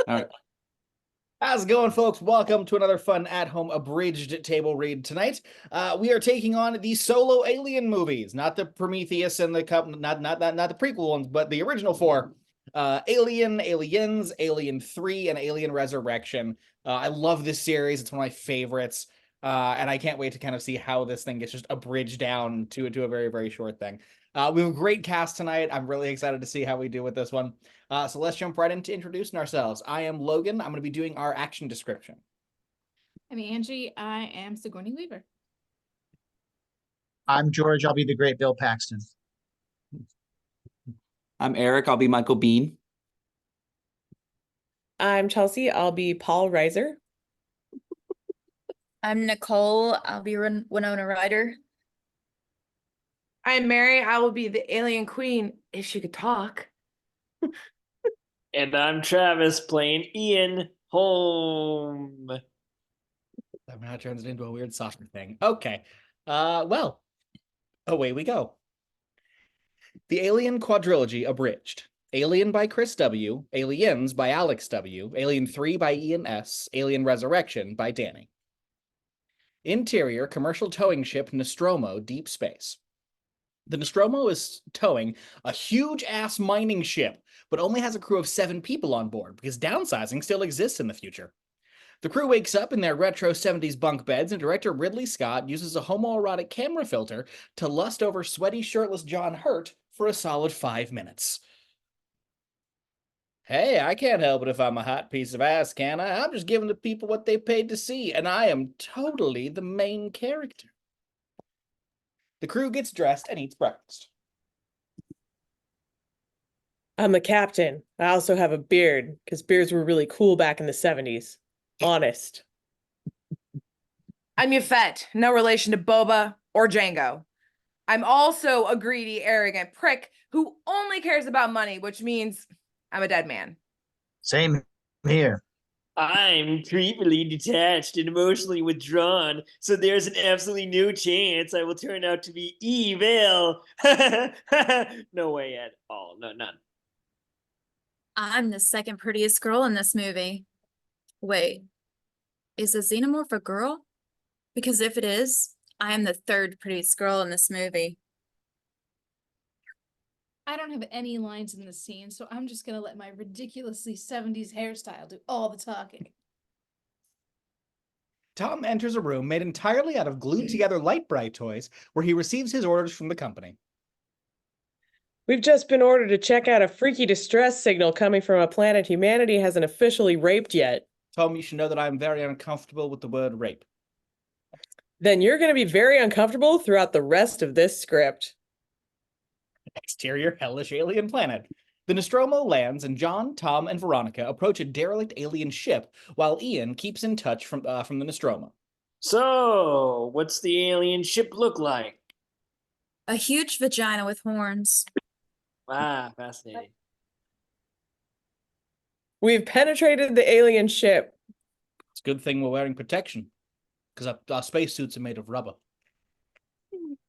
All right. How's it going, folks? Welcome to another fun at-home abridged table read tonight. We are taking on the solo Alien movies, not the Prometheus and the not the prequel ones, but the original four: Alien, Aliens, Alien 3, and Alien Resurrection. I love this series; it's one of my favorites, and I can't wait to kind of see how this thing gets just abridged down to a very, very short thing. We have a great cast tonight. I'm really excited to see how we do with this one. So let's jump right into introducing ourselves. I am Logan. I'm going to be doing our action description. I'm Angie. I am Sigourney Weaver. I'm George. I'll be the great Bill Paxton. I'm Eric. I'll be Michael Bean. I'm Chelsea. I'll be Paul Reiser. I'm Nicole. I'll be Winona Ryder. I'm Mary. I will be the alien queen if she could talk. And I'm Travis playing Ian Holm. I'm now turns it into a weird soccer thing. Okay. Well, away we go. The Alien Quadrilogy Abridged. Alien by Chris W., Aliens by Alex W., Alien 3 by Ian S., Alien Resurrection by Danny. Interior commercial towing ship Nostromo Deep Space. The Nostromo is towing a huge-ass mining ship, but only has a crew of 7 people on board, because downsizing still exists in the future. The crew wakes up in their retro 70s bunk beds, and director Ridley Scott uses a homoerotic camera filter to lust over sweaty, shirtless John Hurt for a solid 5 minutes. Hey, I can't help it if I'm a hot piece of ass, can I? I'm just giving the people what they paid to see, and I am totally the main character. The crew gets dressed and eats breakfast. I'm the captain. I also have a beard, because beards were really cool back in the 70s. Honest. I'm Yaphet, no relation to Boba or Django. I'm also a greedy, arrogant prick who only cares about money, which means I'm a dead man. Same here. I'm creepily detached and emotionally withdrawn, so there's an absolutely no chance I will turn out to be evil. No way at all. No, none. I'm the second prettiest girl in this movie. Wait, is a Xenomorph a girl? Because if it is, I am the third prettiest girl in this movie. I don't have any lines in the scene, so I'm just gonna let my ridiculously 70s hairstyle do all the talking. Tom enters a room made entirely out of glued-together light-bright toys, where he receives his orders from the company. We've just been ordered to check out a freaky distress signal coming from a planet humanity hasn't officially raped yet. Tom, you should know that I'm very uncomfortable with the word rape. Then you're going to be very uncomfortable throughout the rest of this script. Exterior hellish alien planet. The Nostromo lands, and John, Tom, and Veronica approach a derelict alien ship, while Ian keeps in touch from the Nostromo. So, what's the alien ship look like? A huge vagina with horns. Ah, fascinating. We've penetrated the alien ship. It's a good thing we're wearing protection, because our spacesuits are made of rubber.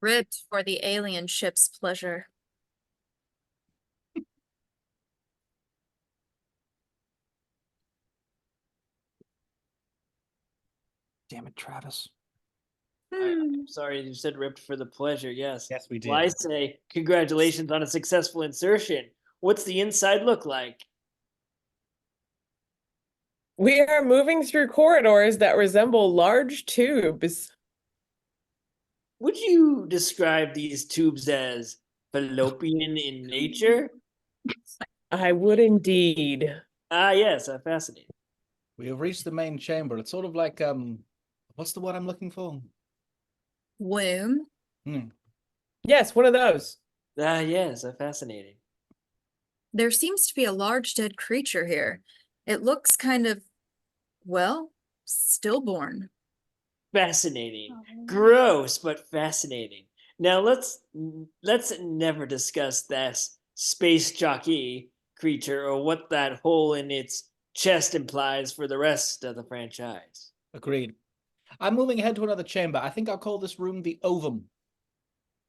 Ripped for the alien ship's pleasure. Damn it, Travis. I'm sorry you said ripped for the pleasure, yes. Yes, we did. Well, I say congratulations on a successful insertion. What's the inside look like? We are moving through corridors that resemble large tubes. Would you describe these tubes as fallopian in nature? I would indeed. Ah, yes, fascinating. We have reached the main chamber. It's sort of like, what's the word I'm looking for? Womb. Yes, one of those. Ah, yes, fascinating. There seems to be a large dead creature here. It looks kind of, well, stillborn. Fascinating. Oh. Gross, but fascinating. Now let's never discuss that space jockey creature or what that hole in its chest implies for the rest of the franchise. Agreed. I'm moving ahead to another chamber. I think I'll call this room the ovum.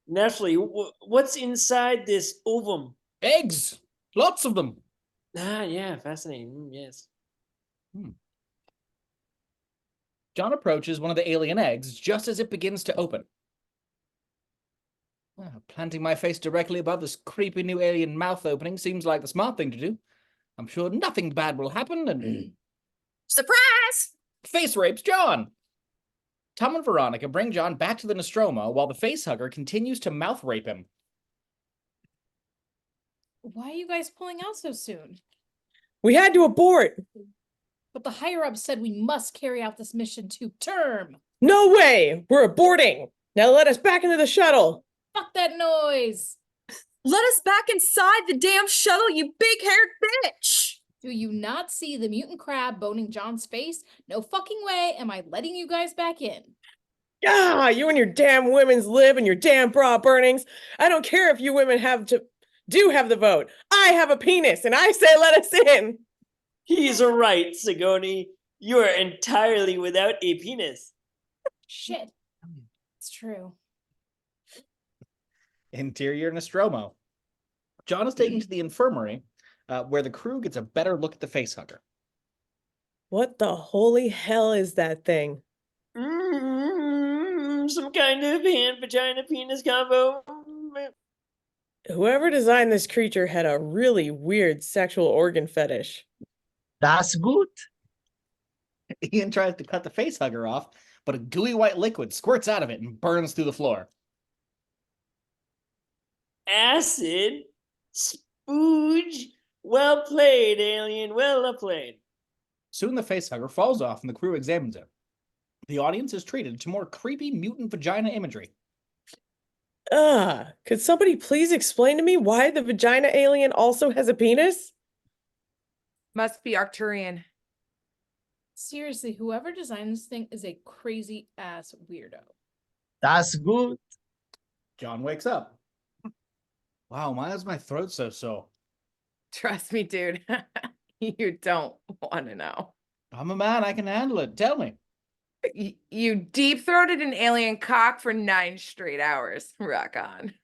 Naturally, what's inside this ovum? Eggs! Lots of them! Ah, yeah, fascinating. Yes. John approaches one of the alien eggs just as it begins to open. Planting my face directly above this creepy new alien mouth opening seems like the smart thing to do. I'm sure nothing bad will happen, and Surprise! face rapes John. Tom and Veronica bring John back to the Nostromo while the facehugger continues to mouth rape him. Why are you guys pulling out so soon? We had to abort. But the higher-ups said we must carry out this mission to term. No way. We're aborting. Now let us back into the shuttle. Fuck that noise! Let us back inside the damn shuttle, you big-haired bitch! Do you not see the mutant crab boning John's face? No fucking way am I letting you guys back in. Ah, you and your damn women's lib and your damn bra burnings. I don't care if you women do have the vote. I have a penis, and I say let us in. He's right, Sigoni. You are entirely without a penis. Shit. It's true. Interior Nostromo. John is taken to the infirmary, where the crew gets a better look at the facehugger. What the holy hell is that thing? Some kind of hand vagina penis combo. Whoever designed this creature had a really weird sexual organ fetish. Das gut. Ian tries to cut the facehugger off, but a gooey white liquid squirts out of it and burns through the floor. Acid? Spooge? Well played, alien. Well played. Soon the facehugger falls off and the crew examines it. The audience is treated to more creepy mutant vagina imagery. Could somebody please explain to me why the vagina alien also has a penis? Must be Arcturian. Seriously, whoever designed this thing is a crazy ass weirdo. Das gut. John wakes up. Wow, why is my throat so sore? Trust me, dude. You don't want to know. I'm a man, I can handle it. Tell me. You deep-throated an alien cock for 9 straight hours. Rock on.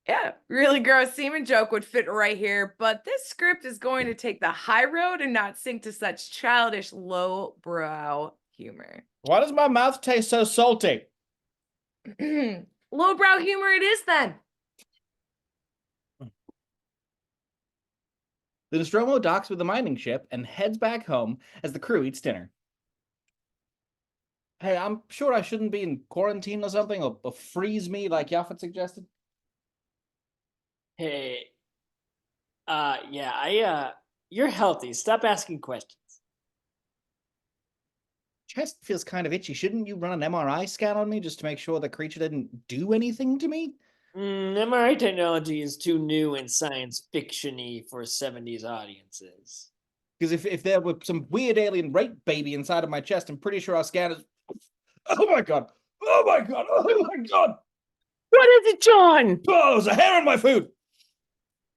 Yeah, really gross semen joke would fit right here, but this script is going to take the high road and not sink to such childish lowbrow humor. Why does my mouth taste so salty? Lowbrow humor it is then. The Nostromo docks with the mining ship and heads back home as the crew eats dinner. Hey, I'm sure I shouldn't be in quarantine or something, or freeze me like Yaphet suggested. Hey. You're healthy. Stop asking questions. Chest feels kind of itchy. Shouldn't you run an MRI scan on me just to make sure the creature didn't do anything to me? MRI technology is too new and science fiction-y for 70s audiences. Because if there were some weird alien rape baby inside of my chest, I'm pretty sure our scan is... Oh my god! Oh my god! Oh my god! What is it, John? Oh, there's a hair on my food!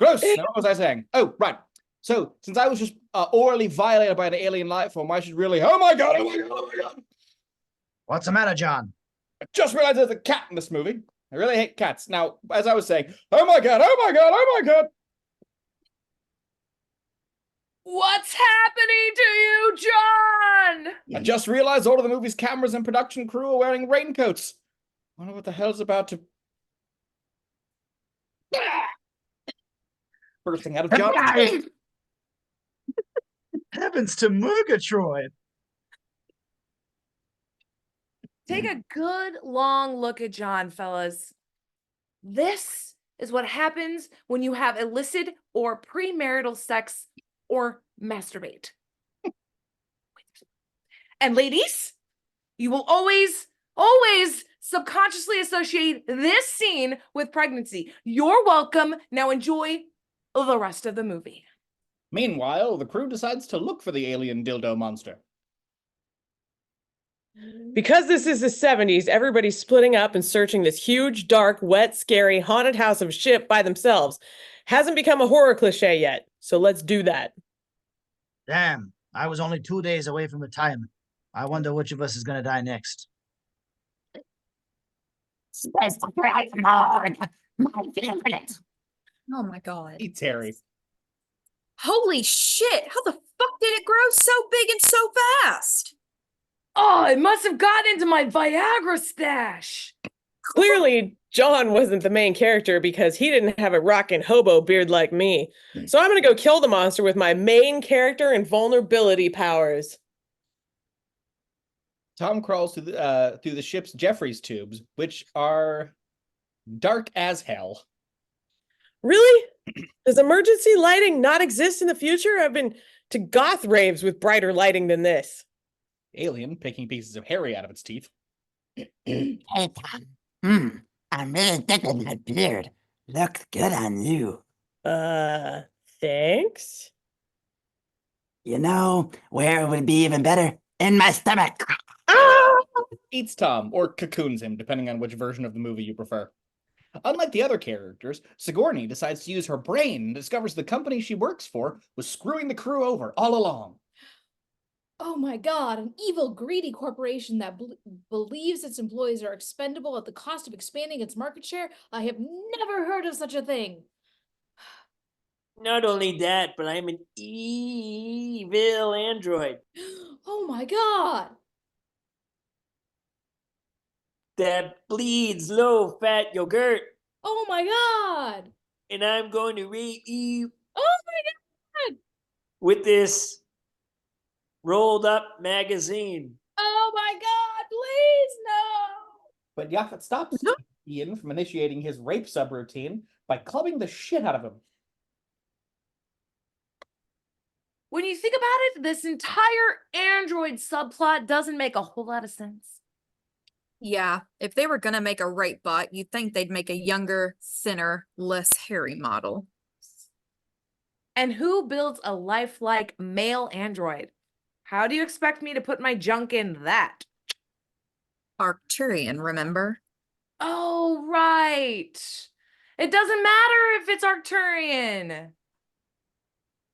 Gross! Now, what was I saying? Oh, right. So, since I was just orally violated by an alien life form, I should really... Oh my god! Oh my god! Oh my god! What's the matter, John? I just realized there's a cat in this movie. I really hate cats. Now, as I was saying, oh my god! Oh my god! Oh my god! What's happening to you, John? I just realized all of the movie's cameras and production crew are wearing raincoats. I wonder what the hell's about to... Bursting out of John. Heavens to Murgatroyd. Take a good long look at John, fellas. This is what happens when you have illicit or premarital sex or masturbate. And ladies, you will always subconsciously associate this scene with pregnancy. You're welcome. Now enjoy the rest of the movie. Meanwhile, the crew decides to look for the alien dildo monster. Because this is the 70s, everybody's splitting up and searching this huge, dark, wet, scary, haunted house of shit by themselves. Hasn't become a horror cliche yet, so let's do that. Damn, I was only 2 days away from retirement. I wonder which of us is gonna die next. My favorite. Oh my god. Eat Terry. Holy shit! How the fuck did it grow so big and so fast? Oh, it must have gotten into my Viagra stash. Clearly, John wasn't the main character because he didn't have a rockin' hobo beard like me. So I'm gonna go kill the monster with my main character and vulnerability powers. Tom crawls through the ship's Jeffries tubes, which are dark as hell. Really? Does emergency lighting not exist in the future? I've been to goth raves with brighter lighting than this. Alien picking pieces of Harry out of its teeth. Hey, Tom. I'm really digging that beard. Looks good on you. Thanks? You know where it would be even better? In my stomach. Eats Tom, or cocoons him, depending on which version of the movie you prefer. Unlike the other characters, Sigourney decides to use her brain and discovers the company she works for was screwing the crew over all along. Oh my god, an evil, greedy corporation that believes its employees are expendable at the cost of expanding its market share? I have never heard of such a thing. Not only that, but I'm an evil android Oh my god! that bleeds low-fat yogurt, Oh my god! and I'm going to rape you Oh my god! with this rolled-up magazine. Oh my god, please no! But Yaphet stops Ian from initiating his rape subroutine by clubbing the shit out of him. When you think about it, this entire android subplot doesn't make a whole lot of sense. Yeah, if they were gonna make a rape bot, you'd think they'd make a younger, thinner, less hairy model. And who builds a lifelike male android? How do you expect me to put my junk in that? Arcturian, remember? Oh, right. It doesn't matter if it's Arcturian.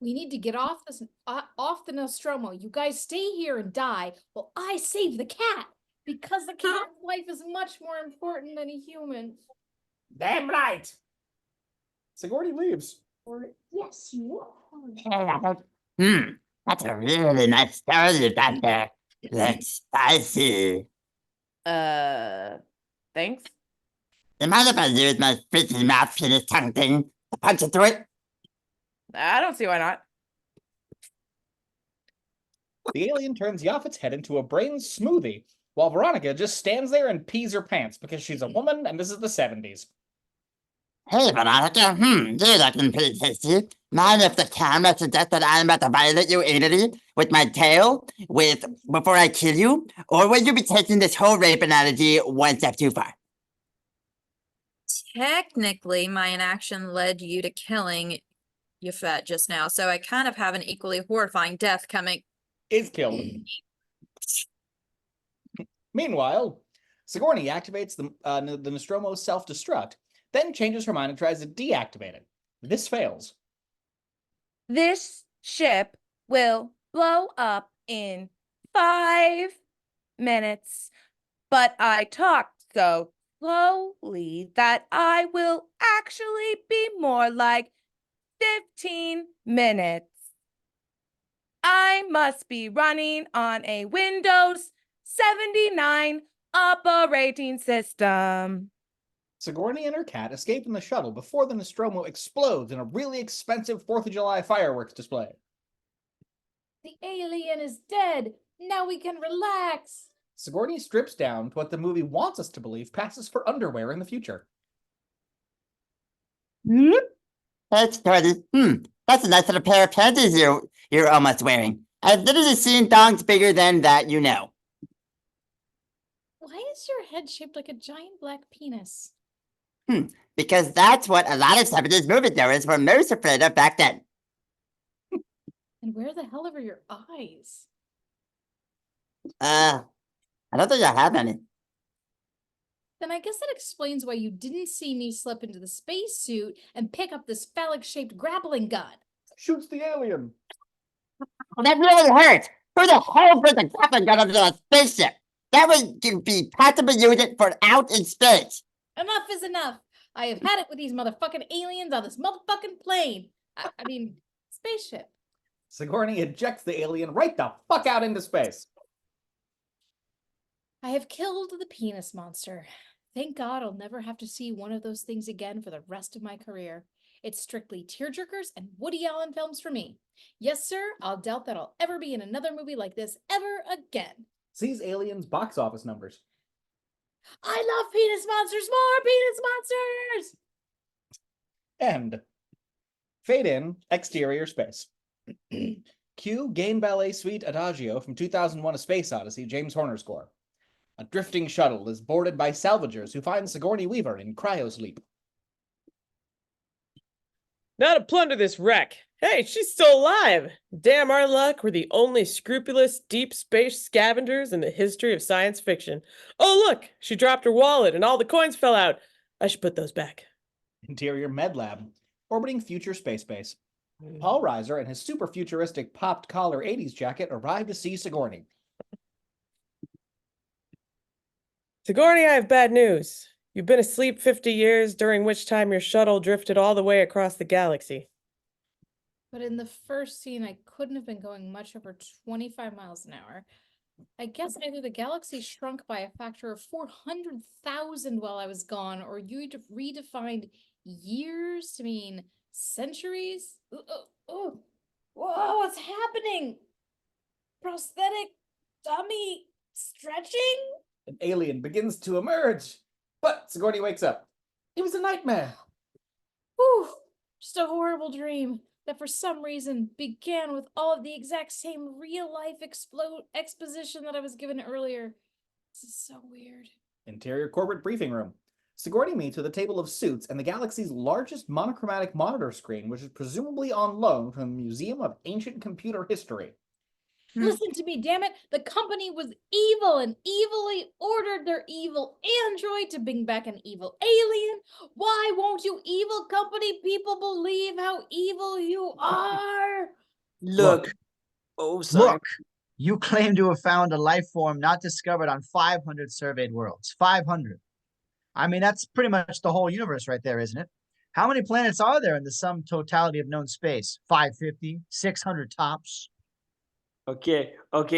We need to get off this off the Nostromo. You guys stay here and die while I save the cat. Because the cat's life is much more important than a human. Damn right! Sigourney leaves. Yes, you are. Hey, Robert. That's a really nice story you got there. Looks spicy. Thanks. You mind if I use my freaky mouth penis tongue thing to punch it through it? I don't see why not. The alien turns Yaphet's head into a brain smoothie, while Veronica just stands there and pees her pants because she's a woman and this is the 70s. Hey, Veronica. You're looking pretty tasty. Mind if the camera suggests that I'm about to violate you anally with my tail before I kill you? Or will you be taking this whole rape analogy one step too far? Technically, my inaction led you to killing Yaphet just now, so I kind of have an equally horrifying death coming. Is killed. Meanwhile, Sigourney activates the Nostromo self-destruct, then changes her mind and tries to deactivate it. This fails. This ship will blow up in 5 minutes, but I talked so slowly that I will actually be more like 15 minutes. I must be running on a Windows 79 operating system. Sigourney and her cat escape in the shuttle before the Nostromo explodes in a really expensive 4th of July fireworks display. The alien is dead. Now we can relax. Sigourney strips down to what the movie wants us to believe passes for underwear in the future. That's Jordy. That's a nice little pair of panties you're almost wearing. I've literally seen thongs bigger than that, you know. Why is your head shaped like a giant black penis? Because that's what a lot of 70s moviegoers were most afraid of back then. And where the hell are your eyes? I don't think I have any. Then I guess that explains why you didn't see me slip into the spacesuit and pick up this phallic-shaped grappling gun. Shoots the alien. That really hurts. Who the hell brings a grappling gun onto a spaceship? That would be possibly use it for out in space. Enough is enough. I have had it with these motherfucking aliens on this motherfucking plane. I mean, spaceship. Sigourney ejects the alien right the fuck out into space. I have killed the penis monster. Thank God I'll never have to see one of those things again for the rest of my career. It's strictly tearjerkers and Woody Allen films for me. Yes, sir, I'll doubt that I'll ever be in another movie like this ever again. Sees aliens' box office numbers. I love penis monsters, more penis monsters! End. Fade in, exterior space. Cue Gain Ballet Suite Adagio from 2001 A Space Odyssey, James Horner score. A drifting shuttle is boarded by salvagers who find Sigourney Weaver in cryosleep. Now to plunder this wreck. Hey, she's still alive. Damn our luck, we're the only scrupulous deep space scavengers in the history of science fiction. Oh look, she dropped her wallet and all the coins fell out. I should put those back. Interior med lab, orbiting future space base. Paul Reiser and his super futuristic popped collar 80s jacket arrive to see Sigourney. Sigourney, I have bad news. You've been asleep 50 years, during which time your shuttle drifted all the way across the galaxy. But in the first scene, I couldn't have been going much over 25 miles an hour. I guess either the galaxy shrunk by a factor of 400,000 while I was gone, or you redefined years to mean centuries? Whoa, what's happening? Prosthetic dummy stretching? An alien begins to emerge, but Sigourney wakes up. It was a nightmare. Whew, just a horrible dream that for some reason began with all of the exact same real-life exposition that I was given earlier. This is so weird. Interior corporate briefing room. Sigourney meets with a table of suits and the galaxy's largest monochromatic monitor screen, which is presumably on loan from the Museum of Ancient Computer History. Listen to me, damn it. The company was evil and evilly ordered their evil android to bring back an evil alien. Why won't you evil company people believe how evil you are? Look. Oh, sorry. Look, you claim to have found a life form not discovered on 500 surveyed worlds. 500. I mean, that's pretty much the whole universe right there, isn't it? How many planets are there in the sum totality of known space? 550, 600 tops? Okay,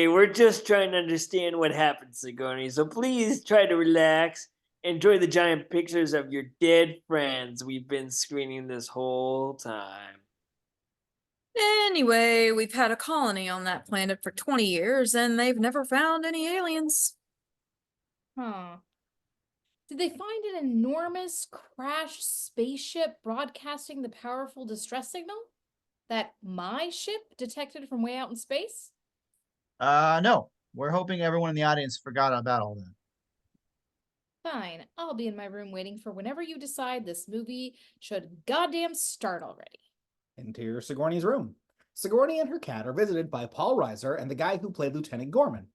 we're just trying to understand what happened, Sigourney. So please try to relax. Enjoy the giant pictures of your dead friends we've been screening this whole time. Anyway, we've had a colony on that planet for 20 years and they've never found any aliens. Huh. Did they find an enormous crashed spaceship broadcasting the powerful distress signal that my ship detected from way out in space? No. We're hoping everyone in the audience forgot about all that. Fine, I'll be in my room waiting for whenever you decide this movie should goddamn start already. Interior Sigourney's room. Sigourney and her cat are visited by Paul Reiser and the guy who played Lieutenant Gorman.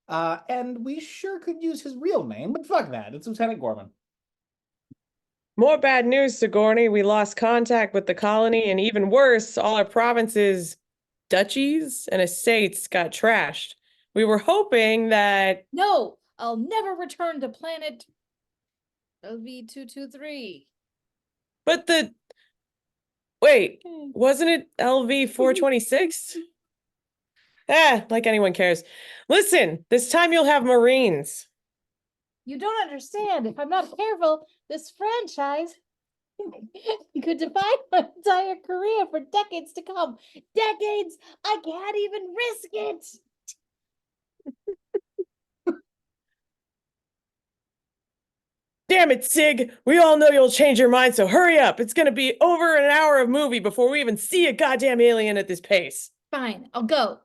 And we sure could use his real name, but fuck that, it's Lieutenant Gorman. More bad news, Sigourney. We lost contact with the colony, and even worse, all our provinces, duchies, and estates got trashed. We were hoping that... No, I'll never return to planet LV-223. But the... Wait, wasn't it LV-426? Like anyone cares. Listen, this time you'll have Marines. You don't understand. If I'm not careful, this franchise could define my entire career for decades to come. Decades! I can't even risk it! Damn it, Sig! We all know you'll change your mind, so hurry up! It's gonna be over an hour of movie before we even see a goddamn alien at this pace. Fine, I'll go.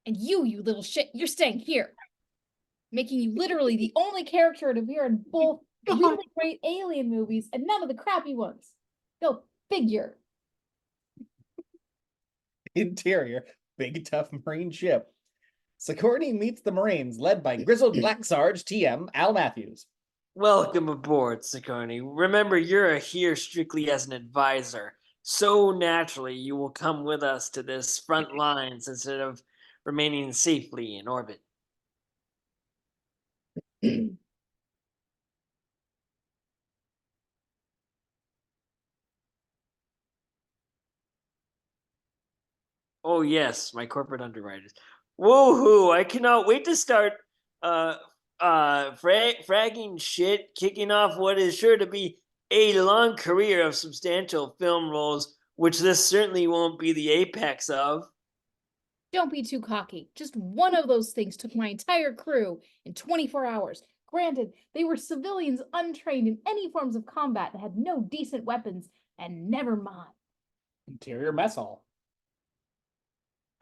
And you little shit, you're staying here. Making you literally the only character to appear in both really great alien movies and none of the crappy ones. Go figure. Interior, big tough Marine ship. Sigourney meets the Marines, led by grizzled Black Sarge TM Al Matthews. Welcome aboard, Sigourney. Remember, you're here strictly as an advisor. So naturally, you will come with us to this front lines instead of remaining safely in orbit. Oh yes, my corporate underwriters. Woohoo! I cannot wait to start fragging shit, kicking off what is sure to be a long career of substantial film roles, which this certainly won't be the apex of. Don't be too cocky. Just one of those things took my entire crew in 24 hours. Granted, they were civilians untrained in any forms of combat that had no decent weapons, and never mind. Interior mess hall.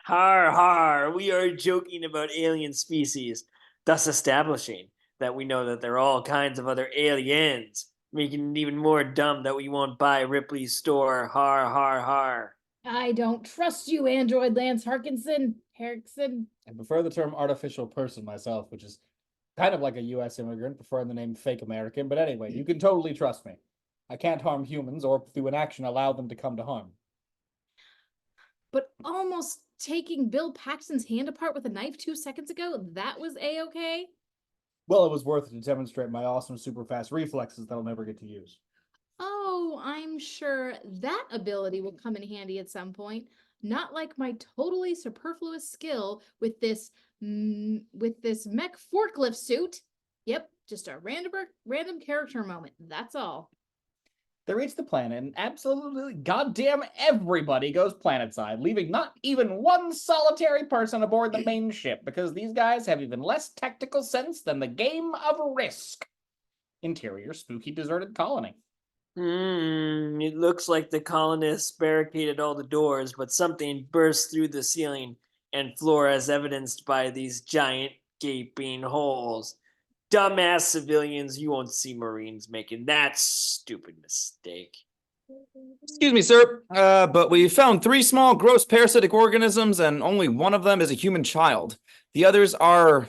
Har har, we are joking about alien species, thus establishing that we know that there are all kinds of other aliens, making it even more dumb that we won't buy Ripley's store. Har har har. I don't trust you, Android Lance Harkinson. Henriksen. I prefer the term artificial person myself, which is kind of like a US immigrant, preferring the name fake American. But anyway, you can totally trust me. I can't harm humans or through an action allow them to come to harm. But almost taking Bill Paxton's hand apart with a knife 2 seconds ago, that was A-okay? Well, it was worth it to demonstrate my awesome super fast reflexes that I'll never get to use. Oh, I'm sure that ability will come in handy at some point. Not like my totally superfluous skill with this mech forklift suit. Yep, just a random character moment. That's all. They reach the planet, and absolutely goddamn everybody goes planetside, leaving not even one solitary person aboard the main ship, because these guys have even less tactical sense than the game of Risk. Interior, spooky, deserted colony. It looks like the colonists barricaded all the doors, but something burst through the ceiling and floor as evidenced by these giant gaping holes. Dumbass civilians, you won't see Marines making that stupid mistake. Excuse me, sir, but we found 3 small gross parasitic organisms, and only one of them is a human child. The others are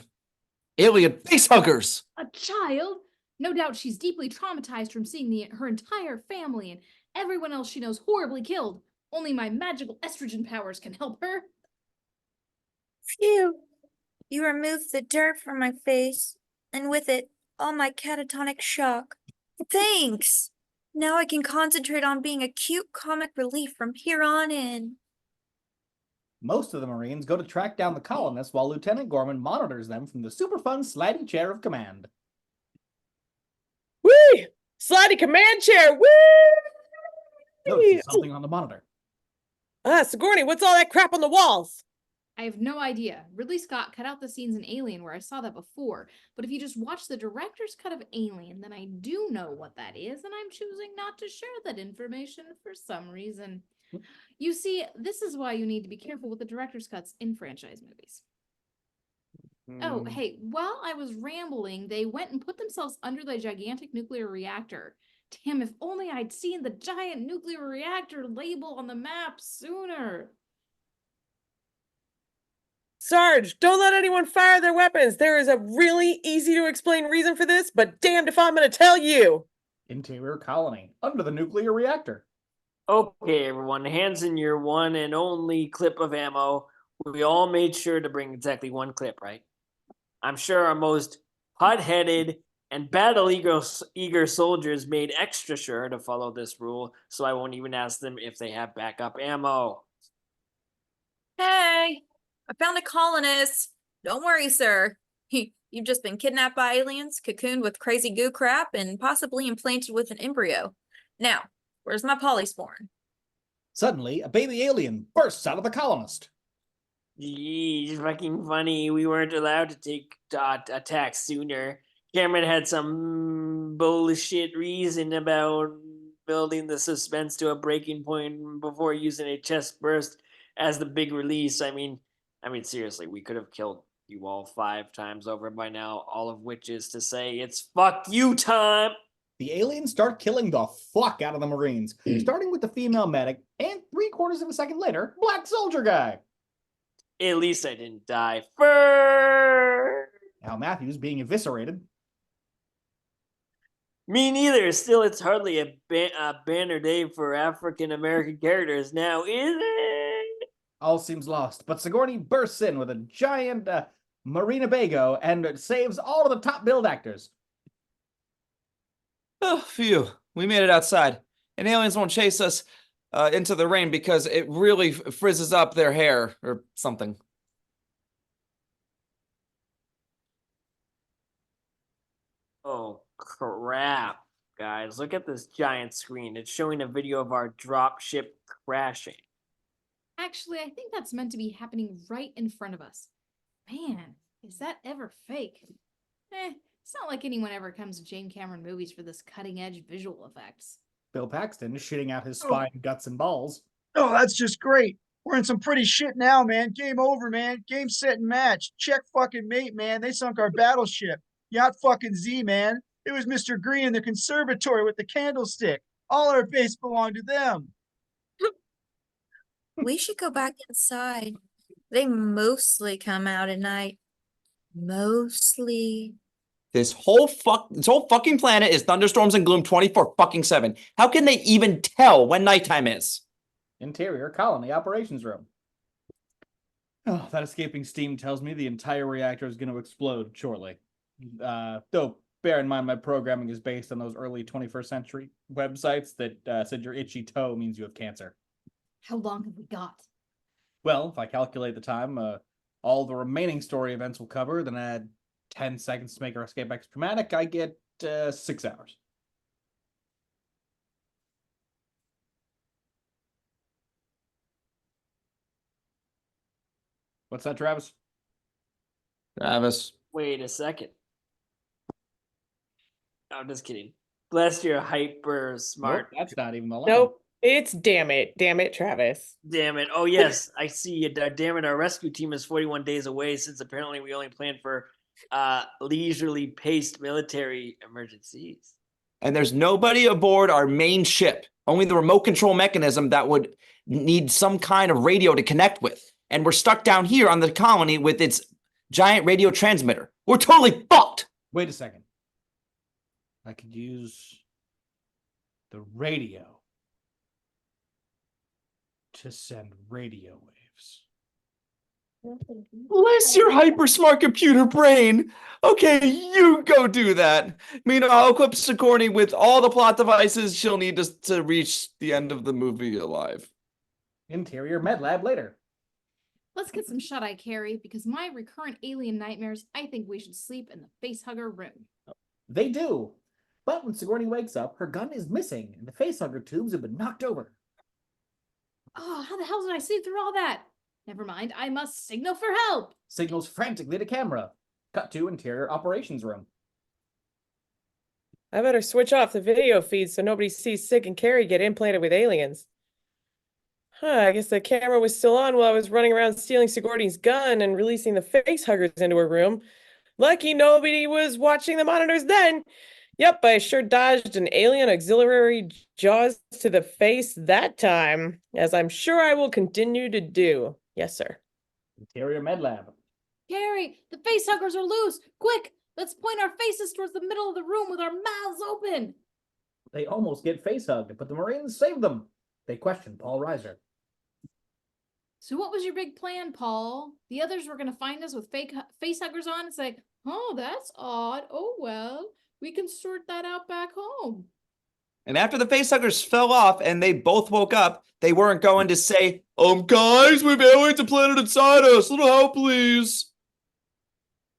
alien facehuggers. A child? No doubt she's deeply traumatized from seeing her entire family and everyone else she knows horribly killed. Only my magical estrogen powers can help her. Phew. You removed the dirt from my face, and with it, all my catatonic shock. Thanks! Now I can concentrate on being a cute comic relief from here on in. Most of the Marines go to track down the colonists while Lieutenant Gorman monitors them from the super fun slidey chair of command. Whee! Slidey command chair! Whee! Notices something on the monitor. Sigourney, what's all that crap on the walls? I have no idea. Ridley Scott cut out the scenes in Alien where I saw that before, but if you just watch the director's cut of Alien, then I do know what that is, and I'm choosing not to share that information for some reason. You see, this is why you need to be careful with the director's cuts in franchise movies. Oh, hey, while I was rambling, they went and put themselves under the gigantic nuclear reactor. Damn, if only I'd seen the giant nuclear reactor label on the map sooner. Sarge, don't let anyone fire their weapons. There is a really easy to explain reason for this, but damned if I'm going to tell you. Interior colony, under the nuclear reactor. Okay, everyone, hands in your one and only clip of ammo. We all made sure to bring exactly 1 clip, right? I'm sure our most hot-headed and battle-eager soldiers made extra sure to follow this rule, so I won't even ask them if they have backup ammo. Hey, I found a colonist. Don't worry, sir. You've just been kidnapped by aliens, cocooned with crazy goo crap, and possibly implanted with an embryo. Now, where's my polyspawn? Suddenly, a baby alien bursts out of the colonist. Geez, fucking funny. We weren't allowed to take attacks sooner. Cameron had some bullshit reason about building the suspense to a breaking point before using a chest burst as the big release. I mean, seriously, we could have killed you all 5 times over by now, all of which is to say it's fuck you time. The aliens start killing the fuck out of the Marines, starting with the female medic, and 3/4 of a second later, black soldier guy. At least I didn't die first. Now Matthews being eviscerated. Me neither. Still, it's hardly a banner day for African-American characters now, is it? All seems lost, but Sigourney bursts in with a giant Marina Bago and saves all of the top billed actors. Oh, phew. We made it outside. And aliens won't chase us. into the rain because it really frizzes up their hair or something. Oh, crap. Guys, look at this giant screen. It's showing a video of our dropship crashing. Actually, I think that's meant to be happening right in front of us. Man, is that ever fake? It's not like anyone ever comes to James Cameron movies for this cutting-edge visual effects. Bill Paxton is shitting out his spine, guts, and balls. Oh, that's just great. We're in some pretty shit now, man. Game over, man. Game, set, and match. Check fucking mate, man. They sunk our battleship. Yacht fucking Z, man. It was Mr. Green in the conservatory with the candlestick. All our base belonged to them. We should go back inside. They mostly come out at night. Mostly. This whole fucking planet is thunderstorms and gloom 24/7. How can they even tell when nighttime is? Interior colony operations room. Oh, that escaping steam tells me the entire reactor is going to explode shortly. Though, bear in mind my programming is based on those early 21st century websites that said your itchy toe means you have cancer. How long have we got? Well, if I calculate the time all the remaining story events will cover, then add 10 seconds to make our escape dramatic, I get 6 hours. What's that, Travis? Travis. Wait a second. No, I'm just kidding. Bless your hyper smart. Nope, that's not even the line. Nope. It's damn it, Travis. Damn it. Oh, yes. I see it. Damn it. Our rescue team is 41 days away since apparently we only planned for leisurely paced military emergencies. And there's nobody aboard our main ship. Only the remote control mechanism that would need some kind of radio to connect with. And we're stuck down here on the colony with its giant radio transmitter. We're totally fucked. Wait a second. I could use the radio to send radio waves. Bless your hyper smart computer brain. Okay, you go do that. Meanwhile, I'll equip Sigourney with all the plot devices she'll need to reach the end of the movie alive. Interior med lab later. Let's get some shut-eye, Carrie, because my recurrent alien nightmares, I think we should sleep in the facehugger room. They do. But when Sigourney wakes up, her gun is missing, and the facehugger tubes have been knocked over. Oh, how the hell did I sleep through all that? Never mind, I must signal for help. Signals frantically to camera. Cut to interior operations room. I better switch off the video feed so nobody sees Sig and Carrie get implanted with aliens. I guess the camera was still on while I was running around stealing Sigourney's gun and releasing the facehuggers into her room. Lucky nobody was watching the monitors then. Yep, I sure dodged an alien auxiliary jaws to the face that time, as I'm sure I will continue to do. Yes, sir. Interior med lab. Carrie, the facehuggers are loose. Quick, let's point our faces towards the middle of the room with our mouths open. They almost get facehugged, but the Marines saved them. They question Paul Reiser. So what was your big plan, Paul? The others were going to find us with fake facehuggers on and say, oh, that's odd. Oh, well, we can sort that out back home. And after the facehuggers fell off and they both woke up, they weren't going to say, guys, we've aliens implanted inside us. Little help, please.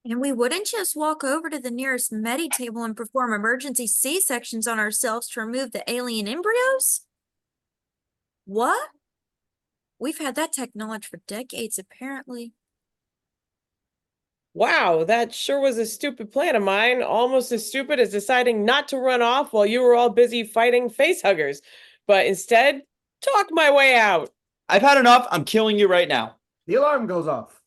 And we wouldn't just walk over to the nearest medi table and perform emergency C-sections on ourselves to remove the alien embryos? What? We've had that technology for decades, apparently. Wow, that sure was a stupid plan of mine. Almost as stupid as deciding not to run off while you were all busy fighting facehuggers. But instead, talk my way out. I've had enough. I'm killing you right now. The alarm goes off.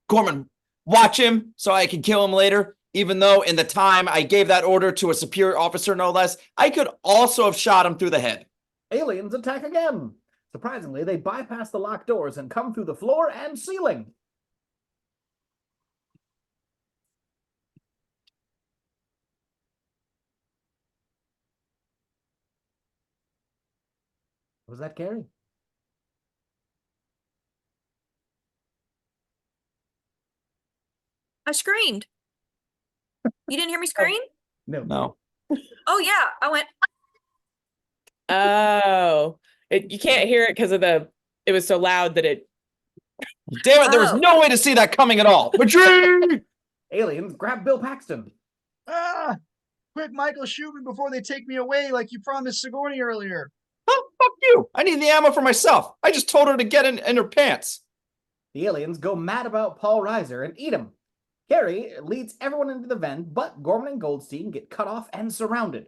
Gorman, watch him so I can kill him later. Even though in the time I gave that order to a superior officer, no less, I could also have shot him through the head. Aliens attack again. Surprisingly, they bypass the locked doors and come through the floor and ceiling. Was that Carrie? I screamed. You didn't hear me scream? No. No. Oh, yeah. I went. Oh, you can't hear it because of it was so loud that it. Damn it, there was Oh. no way to see that coming at all. Retreat! Aliens, grab Bill Paxton. Ah! Quick, Michael, shoot me before they take me away like you promised Sigourney earlier. Huh? Fuck you. I need the ammo for myself. I just told her to get in her pants. The aliens go mad about Paul Reiser and eat him. Carrie leads everyone into the vent, but Gorman and Goldstein get cut off and surrounded.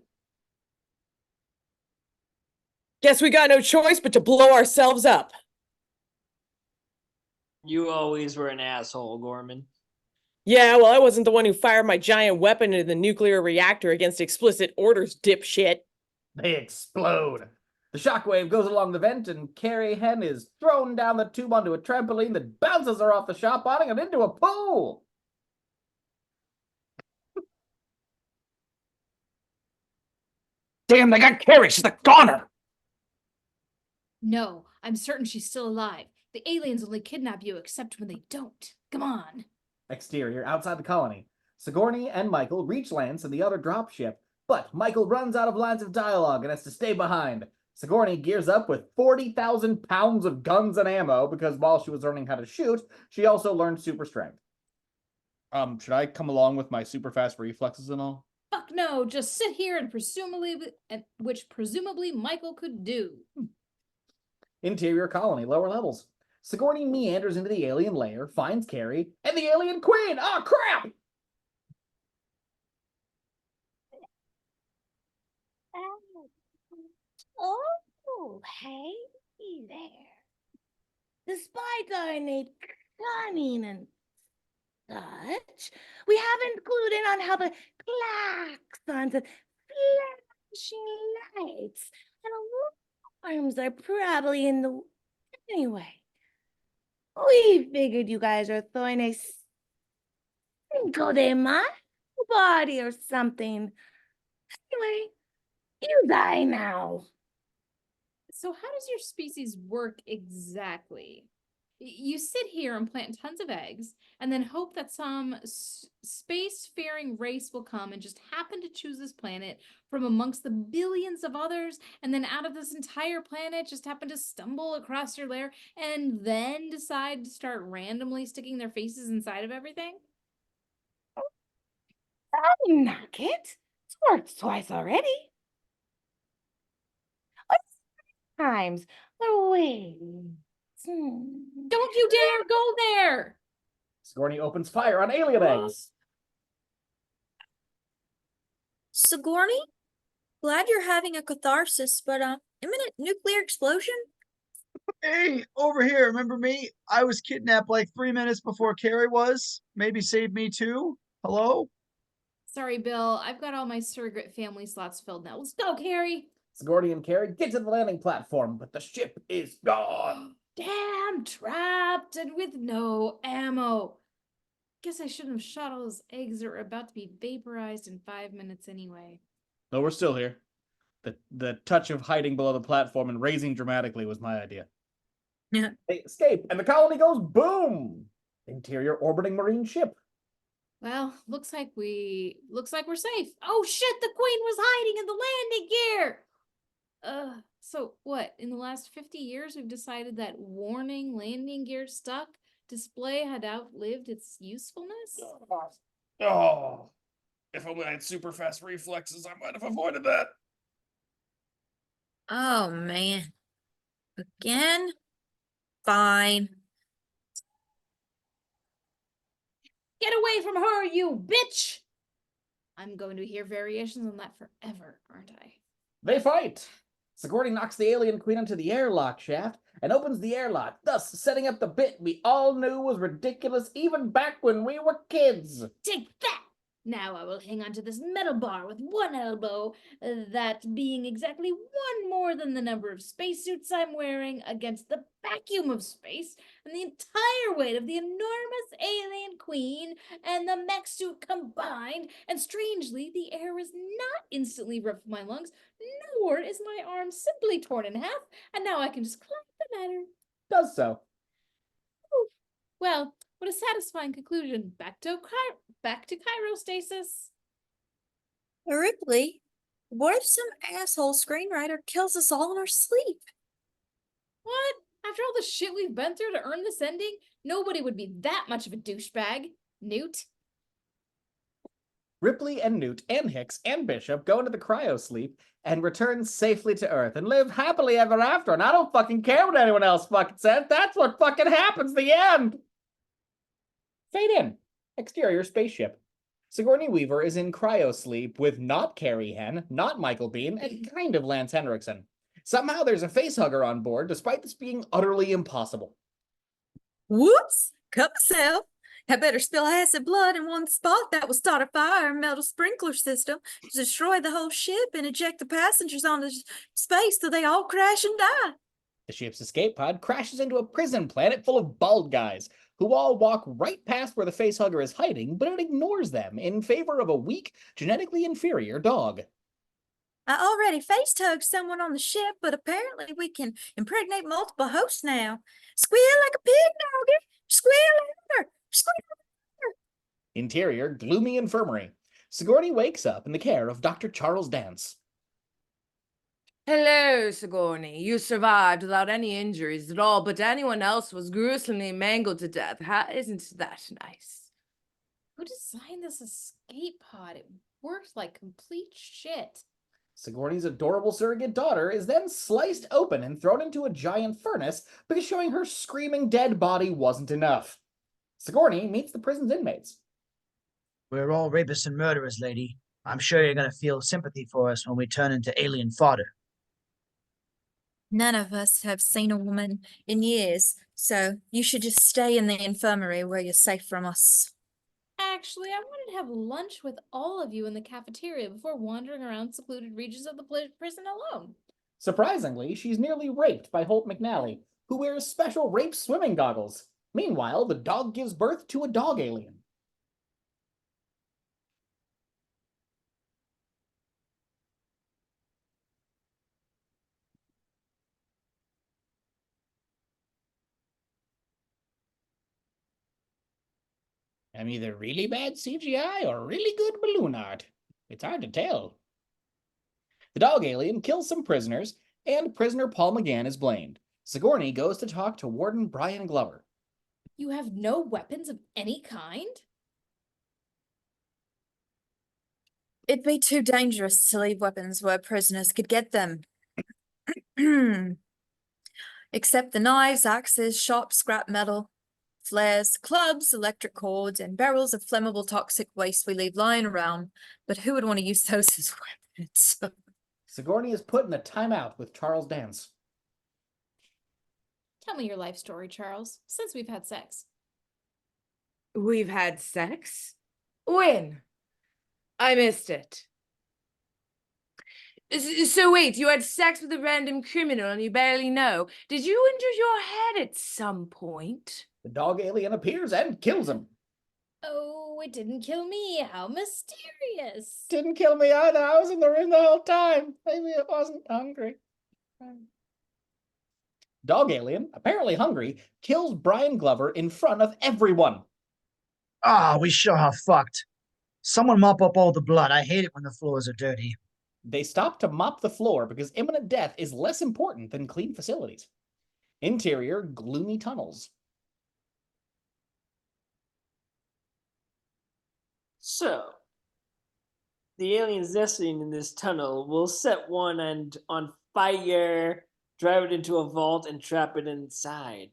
Guess we got no choice but to blow ourselves up. You always were an asshole, Gorman. Yeah, well, I wasn't the one who fired my giant weapon into the nuclear reactor against explicit orders, dipshit. They explode. The shockwave goes along the vent, and Carrie Hen is thrown down the tube onto a trampoline that bounces her off the shop awning and into a pool. Damn, they got Carrie. She's a goner. No, I'm certain she's still alive. The aliens only kidnap you except when they don't. Come on. Exterior, outside the colony. Sigourney and Michael reach Lance and the other dropship, but Michael runs out of lines of dialogue and has to stay behind. Sigourney gears up with 40,000 pounds of guns and ammo because while she was learning how to shoot, she also learned super strength. Should I come along with my super fast reflexes and all? Fuck no, just sit here and presumably Michael could do. Interior colony, lower levels. Sigourney meanders into the alien lair, finds Carrie, and the alien queen! Oh, crap! Oh, hey there. Despite our innate cunning and such, we haven't clued in on how the klaxons and flashing lights and alarms are probably in the... Anyway, we figured you guys are throwing a Cinco de Mayo party or something. Anyway, you die now. So how does your species work exactly? You sit here and plant tons of eggs and then hope that some space-faring race will come and just happen to choose this planet from amongst the billions of others, and then out of this entire planet just happen to stumble across your lair and then decide to start randomly sticking their faces inside of everything? Knock it. It's worked twice already. Times the wings. Don't you dare go there! Sigourney opens fire on alien eggs. Sigourney? Glad you're having a catharsis, but imminent nuclear explosion? Hey, over here, remember me? I was kidnapped like 3 minutes before Carrie was. Maybe save me too? Hello? Sorry, Bill. I've got all my surrogate family slots filled now. Let's go, Carrie! Sigourney and Carrie get to the landing platform, but the ship is gone. Damn, trapped and with no ammo. Guess I shouldn't have shot all those eggs that were about to be vaporized in 5 minutes anyway. No, we're still here. The touch of hiding below the platform and raising dramatically was my idea. Yeah. They escape, and the colony goes boom! Interior orbiting marine ship. Well, looks like we're safe. Oh shit, the queen was hiding in the landing gear! So what, in the last 50 years we've decided that warning landing gear stuck display had outlived its usefulness? Oh, if only I had super fast reflexes, I might have avoided that. Oh, man. Again? Fine. Get away from her, you bitch! I'm going to hear variations on that forever, aren't I? They fight. Sigourney knocks the alien queen into the airlock shaft and opens the airlock, thus setting up the bit we all knew was ridiculous even back when we were kids. Take that! Now I will hang on to this metal bar with one elbow, that being exactly one more than the number of spacesuits I'm wearing against the vacuum of space and the entire weight of the enormous alien queen and the mech suit combined, and strangely, the air is not instantly ripped from my lungs, nor is my arm simply torn in half, and now I can just climb the ladder. Does so. Oof. Well, what a satisfying conclusion. Back to cryostasis. Ripley, What if some asshole screenwriter kills us all in our sleep? What? After all the shit we've been through to earn this ending, nobody would be that much of a douchebag. Newt? Ripley and Newt and Hicks and Bishop go into the cryosleep and return safely to Earth and live happily ever after. And I don't fucking care what anyone else fucking says. That's what fucking happens. The end. Fade in. Exterior spaceship. Sigourney Weaver is in cryosleep with not Carrie Henn, not Michael Biehn, and kind of Lance Henriksen. Somehow there's a facehugger on board, despite this being utterly impossible. Whoops! Cut myself. I better spill acid blood in one spot that will start a fire and melt a sprinkler system to destroy the whole ship and eject the passengers onto space so they all crash and die. The ship's escape pod crashes into a prison planet full of bald guys, who all walk right past where the facehugger is hiding, but it ignores them in favor of a weak, genetically inferior dog. I already face-hugged someone on the ship, but apparently we can impregnate multiple hosts now. Squeal like a pig, doggy! Squeal louder! Squeal louder! Interior, gloomy infirmary. Sigourney wakes up in the care of Dr. Charles Dance. Hello, Sigourney. You survived without any injuries at all, but anyone else was gruesomely mangled to death. Isn't that nice? Who designed this escape pod? It worked like complete shit. Sigourney's adorable surrogate daughter is then sliced open and thrown into a giant furnace because showing her screaming dead body wasn't enough. Sigourney meets the prison's inmates. We're all rapists and murderers, lady. I'm sure you're going to feel sympathy for us when we turn into alien fodder. None of us have seen a woman in years, so you should just stay in the infirmary where you're safe from us. Actually, I wanted to have lunch with all of you in the cafeteria before wandering around secluded regions of the prison alone. Surprisingly, she's nearly raped by Holt McNally, who wears special rape swimming goggles. Meanwhile, the dog gives birth to a dog alien. I'm either really bad CGI or really good balloon art. It's hard to tell. The dog alien kills some prisoners, and prisoner Paul McGann is blamed. Sigourney goes to talk to Warden Brian Glover. You have no weapons of any kind? It'd be too dangerous to leave weapons where prisoners could get them. Except the knives, axes, sharp scrap metal, flares, clubs, electric cords, and barrels of flammable toxic waste we leave lying around. But who would want to use those as weapons? Sigourney is put in a timeout with Charles Dance. Tell me your life story, Charles, since we've had sex. We've had sex? When? I missed it. So wait, you had sex with a random criminal and you barely know. Did you injure your head at some point? The dog alien appears and kills him. Oh, it didn't kill me. How mysterious. Didn't kill me either. I was in the room the whole time. Maybe it wasn't hungry. Dog alien, apparently hungry, kills Brian Glover in front of everyone. Ah, we sure are fucked. Someone mop up all the blood. I hate it when the floors are dirty. They stop to mop the floor because imminent death is less important than clean facilities. Interior, gloomy tunnels. So, the aliens nesting in this tunnel will set one end on fire, drive it into a vault, and trap it inside.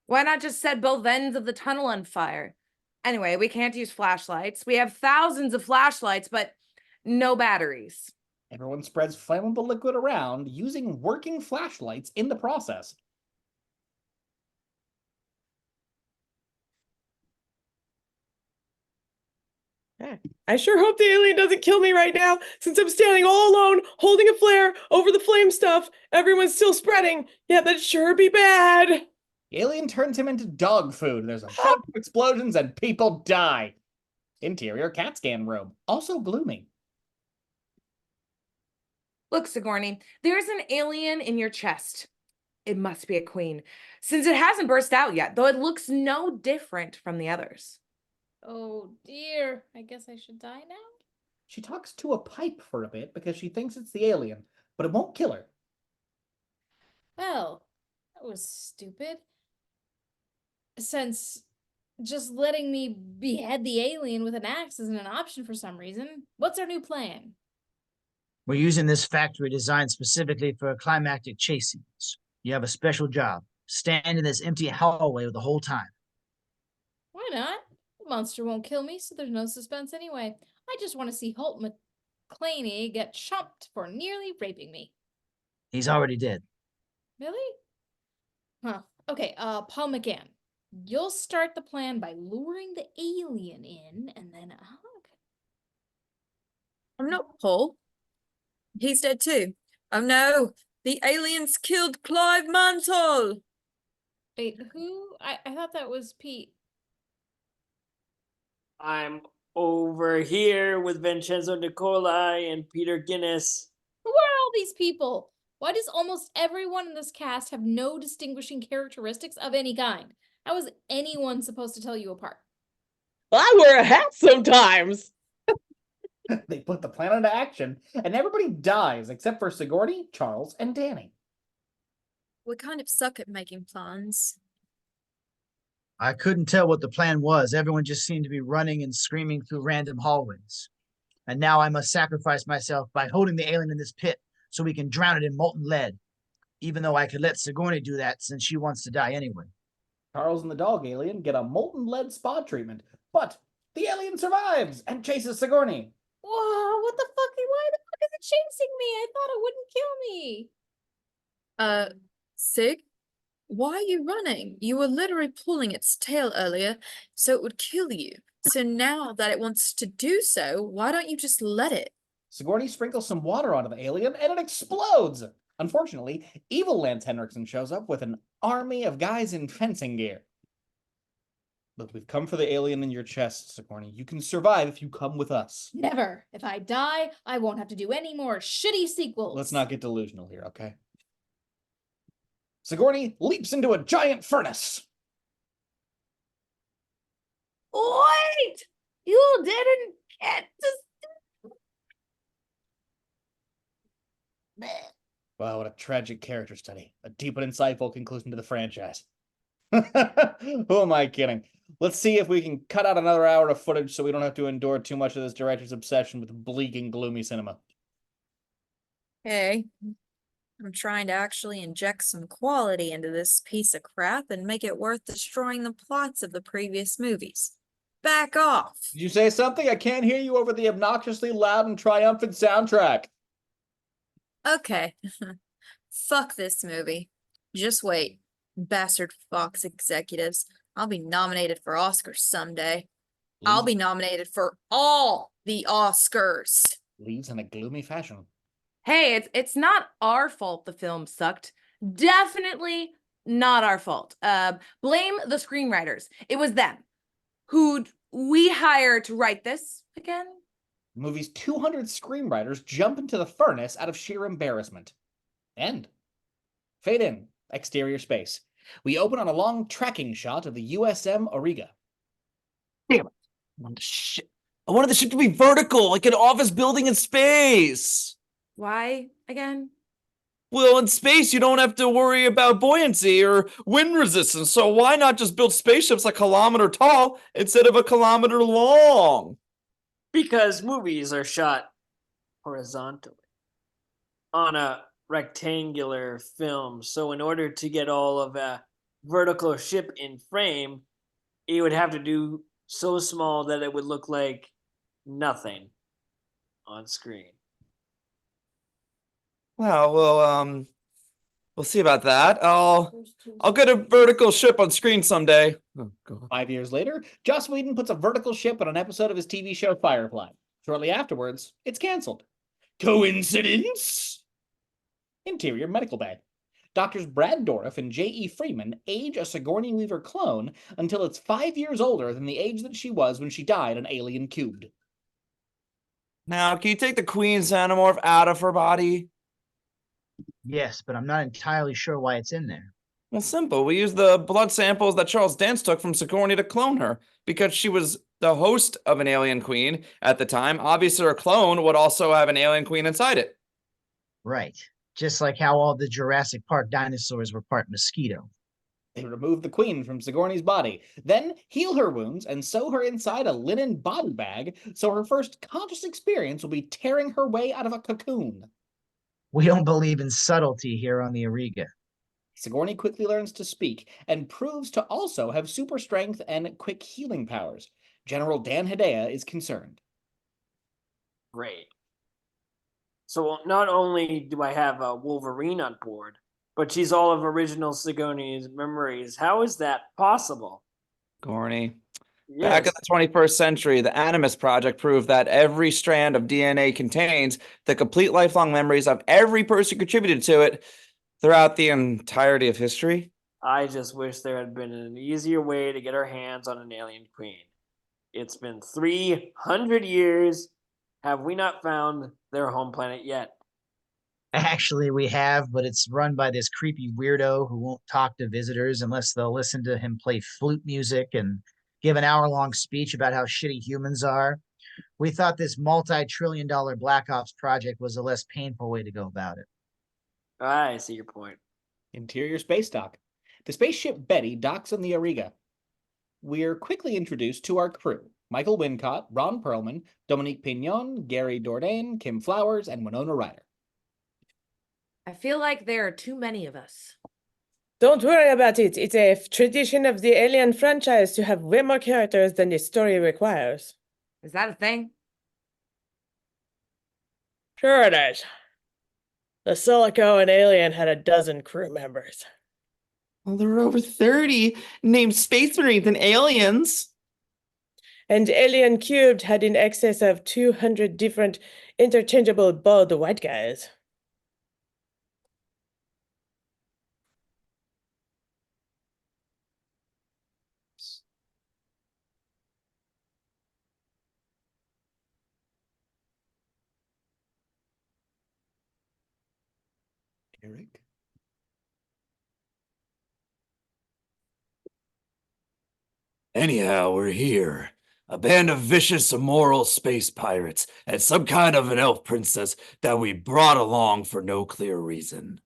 Why not just set both ends of the tunnel on fire? Anyway, we can't use flashlights. We have thousands of flashlights, but no batteries. Everyone spreads flammable liquid around, using working flashlights in the process. I sure hope the alien doesn't kill me right now, since I'm standing all alone, holding a flare over the flame stuff. Everyone's still spreading. Yeah, that'd sure be bad. The alien turns him into dog food. There's a bunch of explosions and people die. Interior CAT scan room, also gloomy. Look, Sigourney, there's an alien in your chest. It must be a queen, since it hasn't burst out yet, though it looks no different from the others. Oh dear. I guess I should die now? She talks to a pipe for a bit because she thinks it's the alien, but it won't kill her. Well, that was stupid. Since just letting me behead the alien with an axe isn't an option for some reason, what's our new plan? We're using this factory designed specifically for climactic chase scenes. You have a special job. Stand in this empty hallway the whole time. Why not? The monster won't kill me, so there's no suspense anyway. I just want to see Holt McClaney get chopped for nearly raping me. He's already dead. Really? Huh. Okay, Paul McGann. You'll start the plan by luring the alien in, and then I'm not Paul. He's dead too. Oh no, the aliens killed Clive Mantle. wait, who? I thought that was Pete. I'm over here with Vincenzo Nicolai and Peter Guinness. Who are all these people? Why does almost everyone in this cast have no distinguishing characteristics of any kind? How is anyone supposed to tell you apart? I wear a hat sometimes. They put the plan into action, and everybody dies except for Sigourney, Charles, and Danny. We kind of suck at making plans. I couldn't tell what the plan was. Everyone just seemed to be running and screaming through random hallways. And now I must sacrifice myself by holding the alien in this pit so we can drown it in molten lead. Even though I could let Sigourney do that since she wants to die anyway. Charles and the dog alien get a molten lead spa treatment, but the alien survives and chases Sigourney. Whoa, what the fuck? Why the fuck is it chasing me? I thought it wouldn't kill me. Sig? Why are you running? You were literally pulling its tail earlier, so it would kill you. So now that it wants to do so, why don't you just let it? Sigourney sprinkles some water onto the alien and it explodes. Unfortunately, evil Lance Henriksen shows up with an army of guys in fencing gear. Look, we've come for the alien in your chest, Sigourney. You can survive if you come with us. Never. If I die, I won't have to do any more shitty sequels. Let's not get delusional here, okay? Sigourney leaps into a giant furnace. Wait! You didn't get to. Wow, what a tragic character study. A deep and insightful conclusion to the franchise. Who am I kidding? Let's see if we can cut out another hour of footage so we don't have to endure too much of this director's obsession with bleak and gloomy cinema. Hey, I'm trying to actually inject some quality into this piece of crap and make it worth destroying the plots of the previous movies. Back off! Did you say something? I can't hear you over the obnoxiously loud and triumphant soundtrack. Okay. Fuck this movie. Just wait. Bastard Fox executives. I'll be nominated for Oscars someday. I'll be nominated for all the Oscars. Leaves in a gloomy fashion. Hey, it's not our fault the film sucked. Definitely not our fault. Blame the screenwriters. It was them. Who'd we hire to write this again? The movie's 200 screenwriters jump into the furnace out of sheer embarrassment. End. Fade in. Exterior space. We open on a long tracking shot of the USM Auriga. Damn it. I wanted the ship to be vertical, like an office building in space. Why again? Well, in space, you don't have to worry about buoyancy or wind resistance, so why not just build spaceships a kilometer tall instead of a kilometer long? Because movies are shot horizontally on a rectangular film. So in order to get all of a vertical ship in frame, you would have to do so small that it would look like nothing on screen. Well, we'll see about that. I'll get a vertical ship on screen someday. Oh, God. 5 years later, Joss Whedon puts a vertical ship on an episode of his TV show Firefly. Shortly afterwards, it's canceled. Coincidence? Interior medical bay. Doctors Brad Dourif and J.E. Freeman age a Sigourney Weaver clone until it's 5 years older than the age that she was when she died on Alien Cubed. Now, can you take the Queen Xenomorph out of her body? Yes, but I'm not entirely sure why it's in there. Well, simple. We used the blood samples that Charles Dance took from Sigourney to clone her because she was the host of an alien queen at the time. Obviously, a clone would also have an alien queen inside it. Right. Just like how all the Jurassic Park dinosaurs were part mosquito. They remove the queen from Sigourney's body, then heal her wounds and sew her inside a linen body bag, so her first conscious experience will be tearing her way out of a cocoon. We don't believe in subtlety here on the Auriga. Sigourney quickly learns to speak and proves to also have super strength and quick healing powers. General Dan Hedaya is concerned. Great. So not only do I have a Wolverine on board, but she's all of original Sigourney's memories. How is that possible? Sigourney. Yes. Back in the 21st century, the Animus Project proved that every strand of DNA contains the complete lifelong memories of every person who contributed to it throughout the entirety of history. I just wish there had been an easier way to get our hands on an alien queen. It's been 300 years. Have we not found their home planet yet? Actually, we have, but it's run by this creepy weirdo who won't talk to visitors unless they'll listen to him play flute music and give an hour-long speech about how shitty humans are. We thought this multi-trillion-dollar Black Ops project was a less painful way to go about it. I see your point. Interior space dock. The spaceship Betty docks on the Auriga. We're quickly introduced to our crew. Michael Wincott, Ron Perlman, Dominique Pignon, Gary Dourdan, Kim Flowers, and Winona Ryder. I feel like there are too many of us. Don't worry about it. It's a tradition of the Alien franchise to have way more characters than the story requires. Is that a thing? Sure it is. The Silico and Alien had a dozen crew members. Well, there were over 30 named Space Marines and aliens. And Alien Cubed had in excess of 200 different interchangeable bald white guys. Eric? Anyhow, we're here. A band of vicious, immoral space pirates and some kind of an elf princess that we brought along for no clear reason.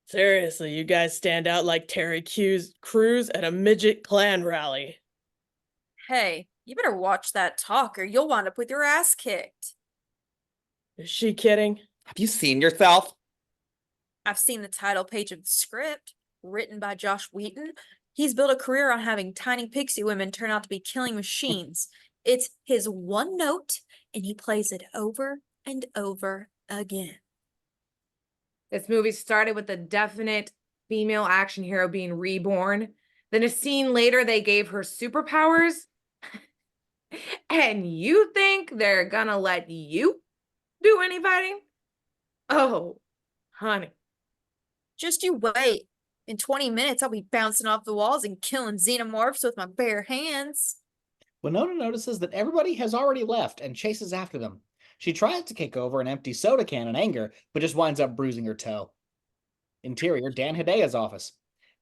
Seriously, you guys stand out like Terry Crews at a midget clan rally. Hey, you better watch that talk or you'll wind up with your ass kicked. Is she kidding? Have you seen yourself? I've seen the title page of the script, written by Josh Wheaton. He's built a career on having tiny pixie women turn out to be killing machines. It's his one note, and he plays it over and over again. This movie started with a definite female action hero being reborn. Then a scene later, they gave her superpowers. And you think they're gonna let you do any fighting? Oh, honey. Just you wait. In 20 minutes, I'll be bouncing off the walls and killing xenomorphs with my bare hands. Winona notices that everybody has already left and chases after them. She tries to kick over an empty soda can in anger, but just winds up bruising her toe. Interior, Dan Hedaya's office.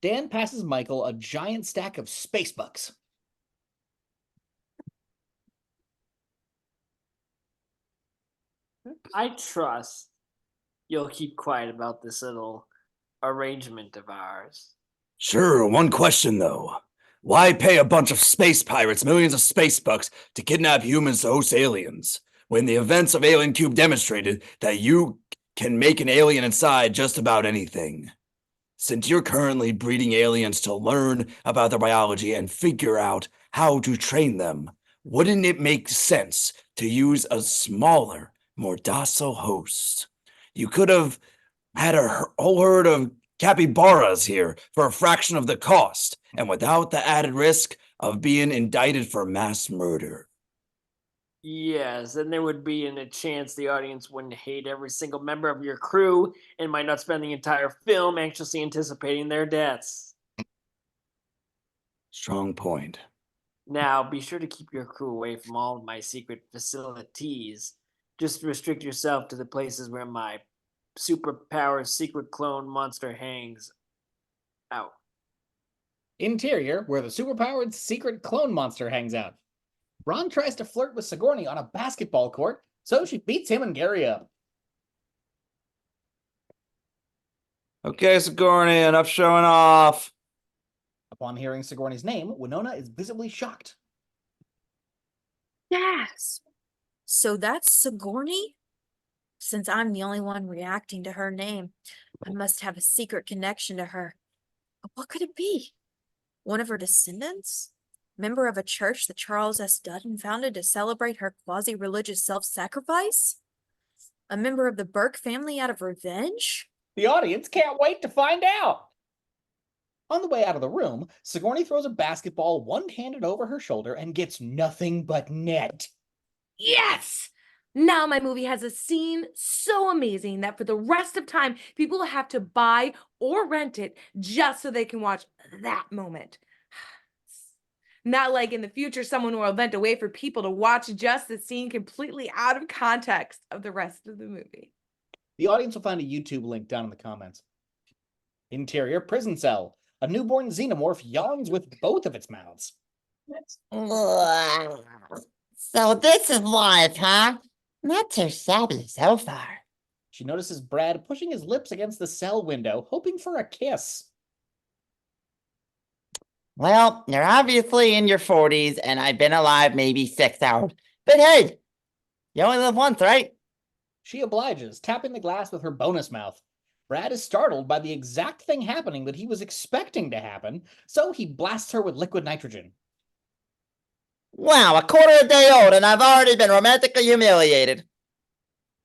Dan passes Michael a giant stack of space bucks. I trust you'll keep quiet about this little arrangement of ours. Sure, one question though. Why pay a bunch of space pirates millions of space bucks to kidnap humans to host aliens, when the events of Alien Cube demonstrated that you can make an alien inside just about anything? Since you're currently breeding aliens to learn about their biology and figure out how to train them, wouldn't it make sense to use a smaller, more docile host? You could have had a whole herd of capybaras here for a fraction of the cost, and without the added risk of being indicted for mass murder. Yes, and there would be a chance the audience wouldn't hate every single member of your crew and might not spend the entire film anxiously anticipating their deaths. Strong point. Now, be sure to keep your crew away from all of my secret facilities. Just restrict yourself to the places where my superpower secret clone monster hangs out. Interior, where the superpowered secret clone monster hangs out. Ron tries to flirt with Sigourney on a basketball court, so she beats him and Gary up. Okay, Sigourney, enough showing off. Upon hearing Sigourney's name, Winona is visibly shocked. Yes. So that's Sigourney? Since I'm the only one reacting to her name, I must have a secret connection to her. What could it be? One of her descendants? Member of a church that Charles S. Dutton founded to celebrate her quasi-religious self-sacrifice? A member of the Burke family out of revenge? The audience can't wait to find out. On the way out of the room, Sigourney throws a basketball one-handed over her shoulder and gets nothing but net. Yes! Now my movie has a scene so amazing that for the rest of time, people will have to buy or rent it just so they can watch that moment. Not like in the future, someone will invent a way for people to watch just the scene completely out of context of the rest of the movie. The audience will find a YouTube link down in the comments. Interior prison cell. A newborn xenomorph yawns with both of its mouths. So this is life, huh? Not too shabby so far. She notices Brad pushing his lips against the cell window, hoping for a kiss. Well, you're obviously in your 40s, and I've been alive maybe 6 hours. But hey, you only live once, right? She obliges, tapping the glass with her bonus mouth. Brad is startled by the exact thing happening that he was expecting to happen, so he blasts her with liquid nitrogen. Wow, a quarter a day old, and I've already been romantically humiliated.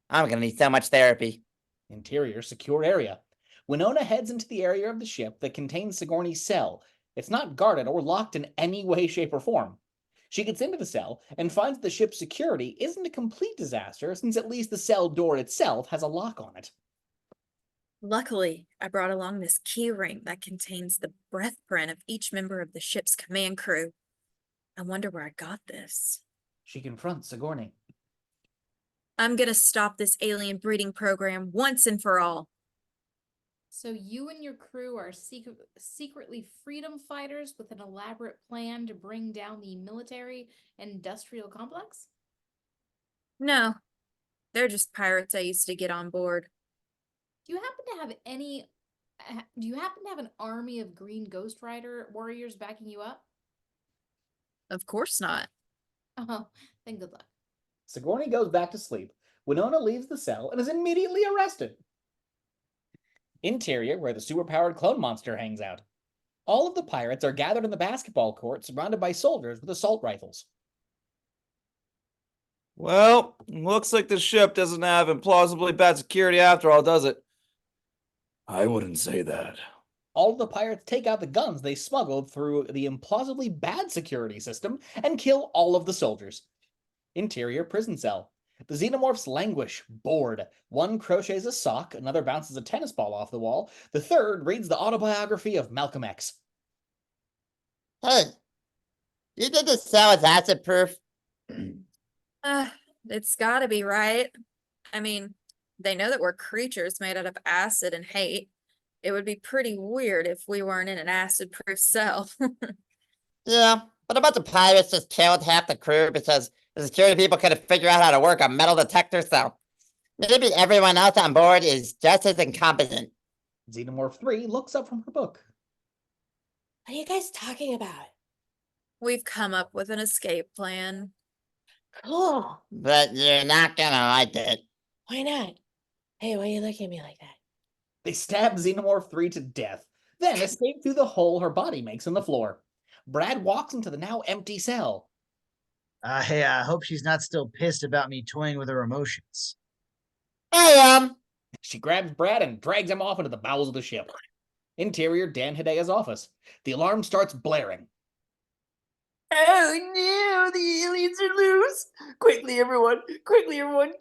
I'm gonna need so much therapy. Interior secure area. Winona heads into the area of the ship that contains Sigourney's cell. It's not guarded or locked in any way, shape, or form. She gets into the cell and finds the ship's security isn't a complete disaster, since at least the cell door itself has a lock on it. Luckily, I brought along this key ring that contains the breath print of each member of the ship's command crew. I wonder where I got this. She confronts Sigourney. I'm gonna stop this alien breeding program once and for all. So you and your crew are secretly freedom fighters with an elaborate plan to bring down the military and industrial complex? No, they're just pirates I used to get on board. Do you happen to have an army of green Ghost Rider warriors backing you up? Of course not. Oh, then good luck. Sigourney goes back to sleep. Winona leaves the cell and is immediately arrested. Interior, where the superpowered clone monster hangs out. All of the pirates are gathered in the basketball court, surrounded by soldiers with assault rifles. Well, looks like the ship doesn't have implausibly bad security after all, does it? I wouldn't say that. All of the pirates take out the guns they smuggled through the implausibly bad security system and kill all of the soldiers. Interior prison cell. The xenomorphs languish, bored. One crochets a sock, another bounces a tennis ball off the wall, the third reads the autobiography of Malcolm X. Hey, you think this cell is acid proof? It's gotta be, right? I mean, they know that we're creatures made out of acid and hate. It would be pretty weird if we weren't in an acid-proof cell. Yeah, but a bunch of pirates just killed half the crew because the security people couldn't figure out how to work a metal detector, so maybe everyone else on board is just as incompetent. Xenomorph 3 looks up from her book. What are you guys talking about? We've come up with an escape plan. Cool. But you're not gonna like it. Why not? Hey, why are you looking at me like that? They stab Xenomorph 3 to death, then escape through the hole her body makes in the floor. Brad walks into the now empty cell. Hey, I hope she's not still pissed about me toying with her emotions. I am. She grabs Brad and drags him off into the bowels of the ship. Interior, Dan Hedaya's office. The alarm starts blaring. Oh no, the aliens are loose! Quickly, everyone,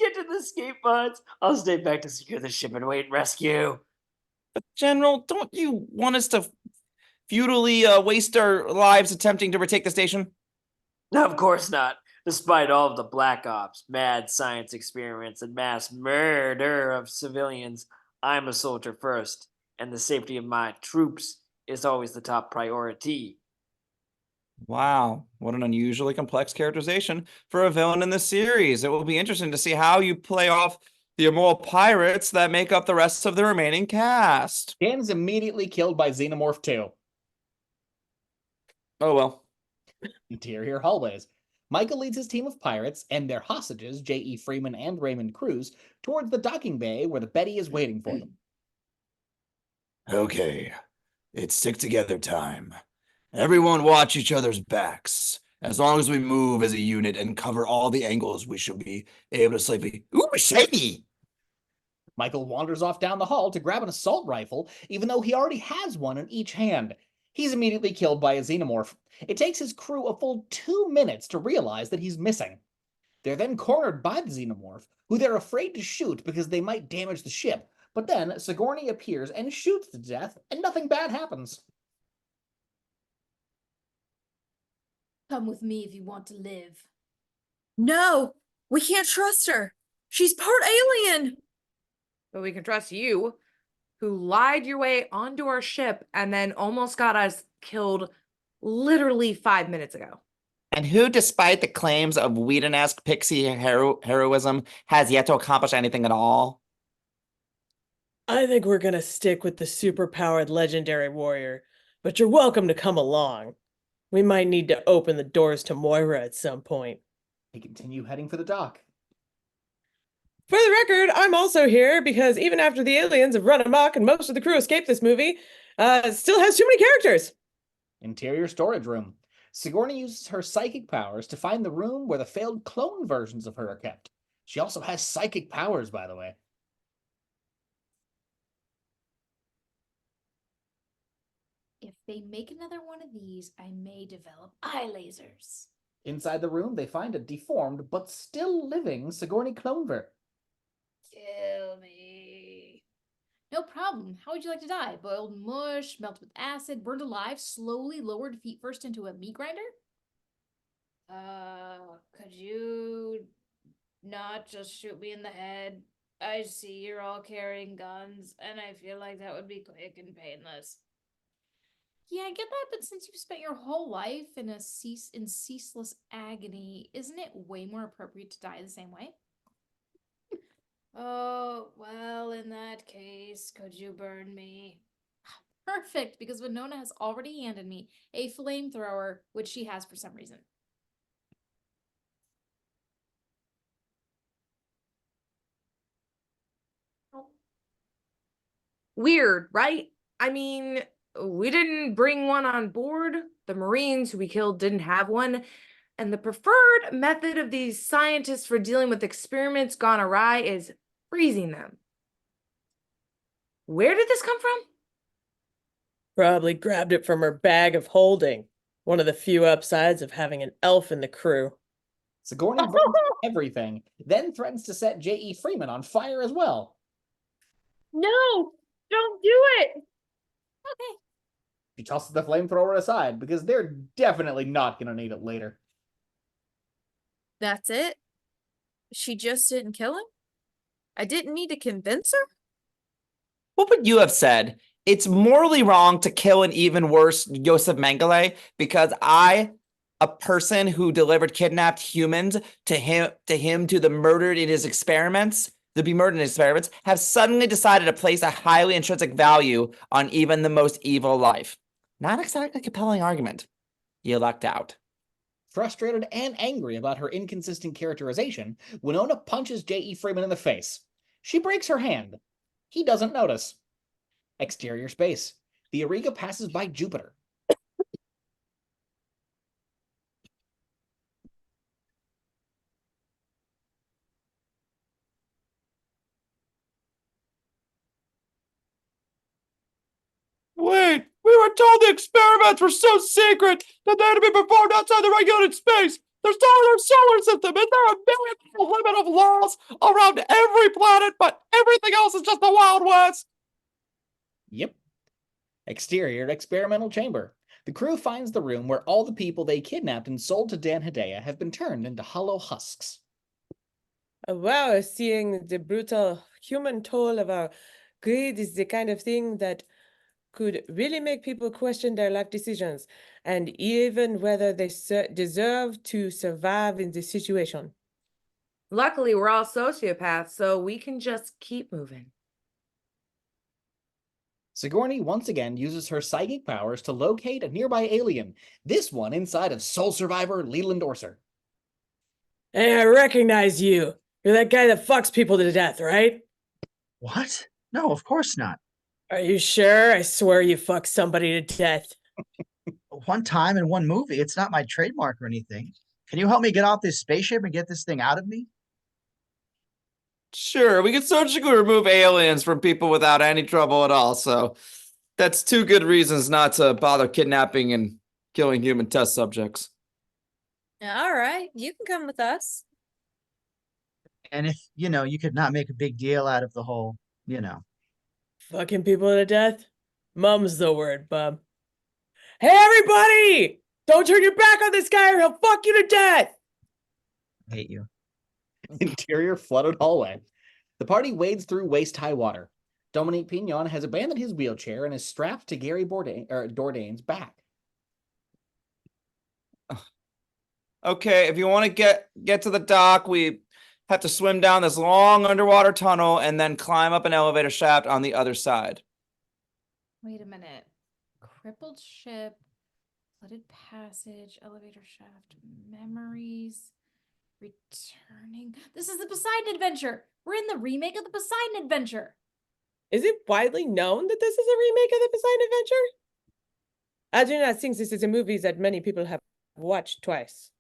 get to the escape pods. I'll stay back to secure the ship and wait rescue. But General, don't you want us to futilely waste our lives attempting to retake the station? No, of course not. Despite all of the black ops, mad science experiments, and mass murder of civilians, I'm a soldier first, and the safety of my troops is always the top priority. Wow, what an unusually complex characterization for a villain in the series. It will be interesting to see how you play off the immoral pirates that make up the rest of the remaining cast. Dan is immediately killed by Xenomorph 2. Oh well. Interior hallways. Michael leads his team of pirates and their hostages, J.E. Freeman and Raymond Cruz, towards the docking bay where the Betty is waiting for them. Okay, it's stick together time. Everyone watch each other's backs. As long as we move as a unit and cover all the angles, we should be able to safely. Ooh, shady! Michael wanders off down the hall to grab an assault rifle, even though he already has one in each hand. He's immediately killed by a Xenomorph. It takes his crew a full 2 minutes to realize that he's missing. They're then cornered by the Xenomorph, who they're afraid to shoot because they might damage the ship. But then Sigourney appears and shoots to death, and nothing bad happens. Come with me if you want to live. No, we can't trust her. She's part alien. But we can trust you, who lied your way onto our ship and then almost got us killed literally 5 minutes ago. And who, despite the claims of Whedon-esque pixie heroism, has yet to accomplish anything at all? I think we're gonna stick with the superpowered legendary warrior, but you're welcome to come along. We might need to open the doors to Moira at some point. They continue heading for the dock. For the record, I'm also here because even after the aliens have run amok and most of the crew escaped this movie, it still has too many characters. Interior storage room. Sigourney uses her psychic powers to find the room where the failed clone versions of her are kept. She also has psychic powers, by the way. If they make another one of these, I may develop eye lasers. Inside the room, they find a deformed but still living Sigourney Clover. Kill me. No problem. How would you like to die? Boiled mush, melted with acid, burned alive, slowly lowered feet first into a meat grinder? Could you not just shoot me in the head? I see you're all carrying guns, and I feel like that would be quick and painless. Yeah, I get that, but since you've spent your whole life in ceaseless agony, isn't it way more appropriate to die the same way? Oh, well, in that case, could you burn me? Perfect, because Winona has already handed me a flamethrower, which she has for some reason. Weird, right? I mean, we didn't bring one on board. The Marines who we killed didn't have one. And the preferred method of these scientists for dealing with experiments gone awry is freezing them. Where did this come from? Probably grabbed it from her bag of holding. One of the few upsides of having an elf in the crew. Sigourney burns everything, then threatens to set J.E. Freeman on fire as well. No, don't do it. Okay. She tosses the flamethrower aside because they're definitely not going to need it later. That's it? She just didn't kill him? I didn't need to convince her? What would you have said? It's morally wrong to kill an even worse Joseph Mengele because I, a person who delivered kidnapped humans to him to the murdered in his experiments, to be murdered in his experiments, have suddenly decided to place a highly intrinsic value on even the most evil life. Not exactly a compelling argument. You lucked out. Frustrated and angry about her inconsistent characterization, Winona punches J.E. Freeman in the face. She breaks her hand. He doesn't notice. Exterior space. The Auriga passes by Jupiter. Wait, we were told the experiments were so secret that they had to be performed outside the regulated space. There's still our solar system. Is there a million limit of laws around every planet, but everything else is just the Wild West? Yep. Exterior experimental chamber. The crew finds the room where all the people they kidnapped and sold to Dan Hedaya have been turned into hollow husks. Wow, seeing the brutal human toll of our greed is the kind of thing that could really make people question their life decisions and even whether they deserve to survive in this situation. Luckily, we're all sociopaths, so we can just keep moving. Sigourney once again uses her psychic powers to locate a nearby alien, this one inside of Soul Survivor Leland Orser. Hey, I recognize you. You're that guy that fucks people to death, right? What? No, of course not. Are you sure? I swear you fucked somebody to death. One time in one movie. It's not my trademark or anything. Can you help me get off this spaceship and get this thing out of me? Sure, we can surgically remove aliens from people without any trouble at all, so that's two good reasons not to bother kidnapping and killing human test subjects. All right, you can come with us. And if, you could not make a big deal out of the whole, Fucking people to death? Mum's the word, bub. Hey, everybody! Don't turn your back on this guy or he'll fuck you to death! I hate you. Interior flooded hallway. The party wades through waist-high water. Dominique Pignon has abandoned his wheelchair and is strapped to Gary Dourdan's back. Okay, if you want to get to the dock, we have to swim down this long underwater tunnel and then climb up an elevator shaft on the other side. Wait a minute. Crippled ship, flooded passage, elevator shaft, memories, returning. This is the Poseidon Adventure. We're in the remake of the Poseidon Adventure. Is it widely known that this is a remake of the Poseidon Adventure? I do not think this is a movie that many people have watched twice.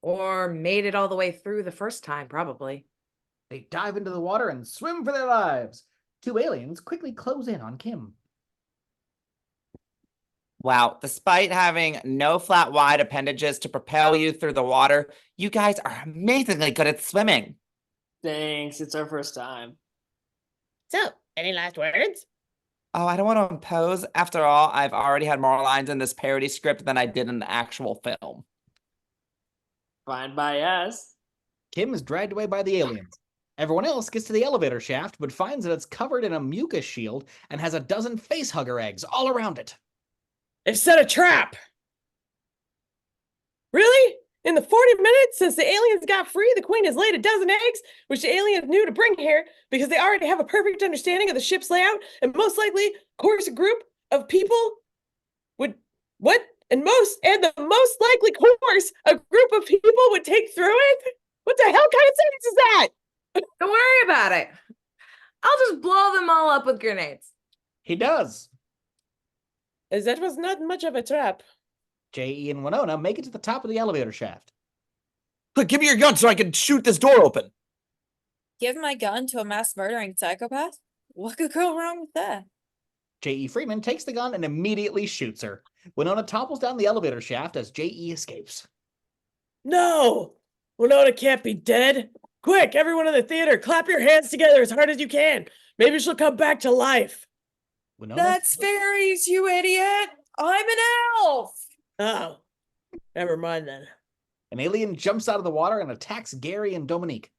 Or made it all the way through the first time, probably. They dive into the water and swim for their lives. Two aliens quickly close in on Kim. Wow, despite having no flat wide appendages to propel you through the water, you guys are amazingly good at swimming. Thanks, it's our first time. So, any last words? Oh, I don't want to impose. After all, I've already had more lines in this parody script than I did in the actual film. Fine by us. Kim is dragged away by the aliens. Everyone else gets to the elevator shaft, but finds that it's covered in a mucus shield and has a dozen facehugger eggs all around it. They've set a trap! Really? In the 40 minutes since the aliens got free, the queen has laid a dozen eggs, which the aliens knew to bring here because they already have a perfect understanding of the ship's layout, and most likely, of course, a group of people would... What? And the most likely course a group of people would take through it? What the hell kind of sentence is that? Don't worry about it. I'll just blow them all up with grenades. He does. That was not much of a trap. J.E. and Winona make it to the top of the elevator shaft. Quick, give me your gun so I can shoot this door open. Give my gun to a mass murdering psychopath? What could go wrong with that? J.E. Freeman takes the gun and immediately shoots her. Winona topples down the elevator shaft as J.E. escapes. No! Winona can't be dead. Quick, everyone in the theater, clap your hands together as hard as you can. Maybe she'll come back to life. Winona... That's fairies, you idiot! I'm an elf! Oh, never mind then. An alien jumps out of the water and attacks Gary and Dominique.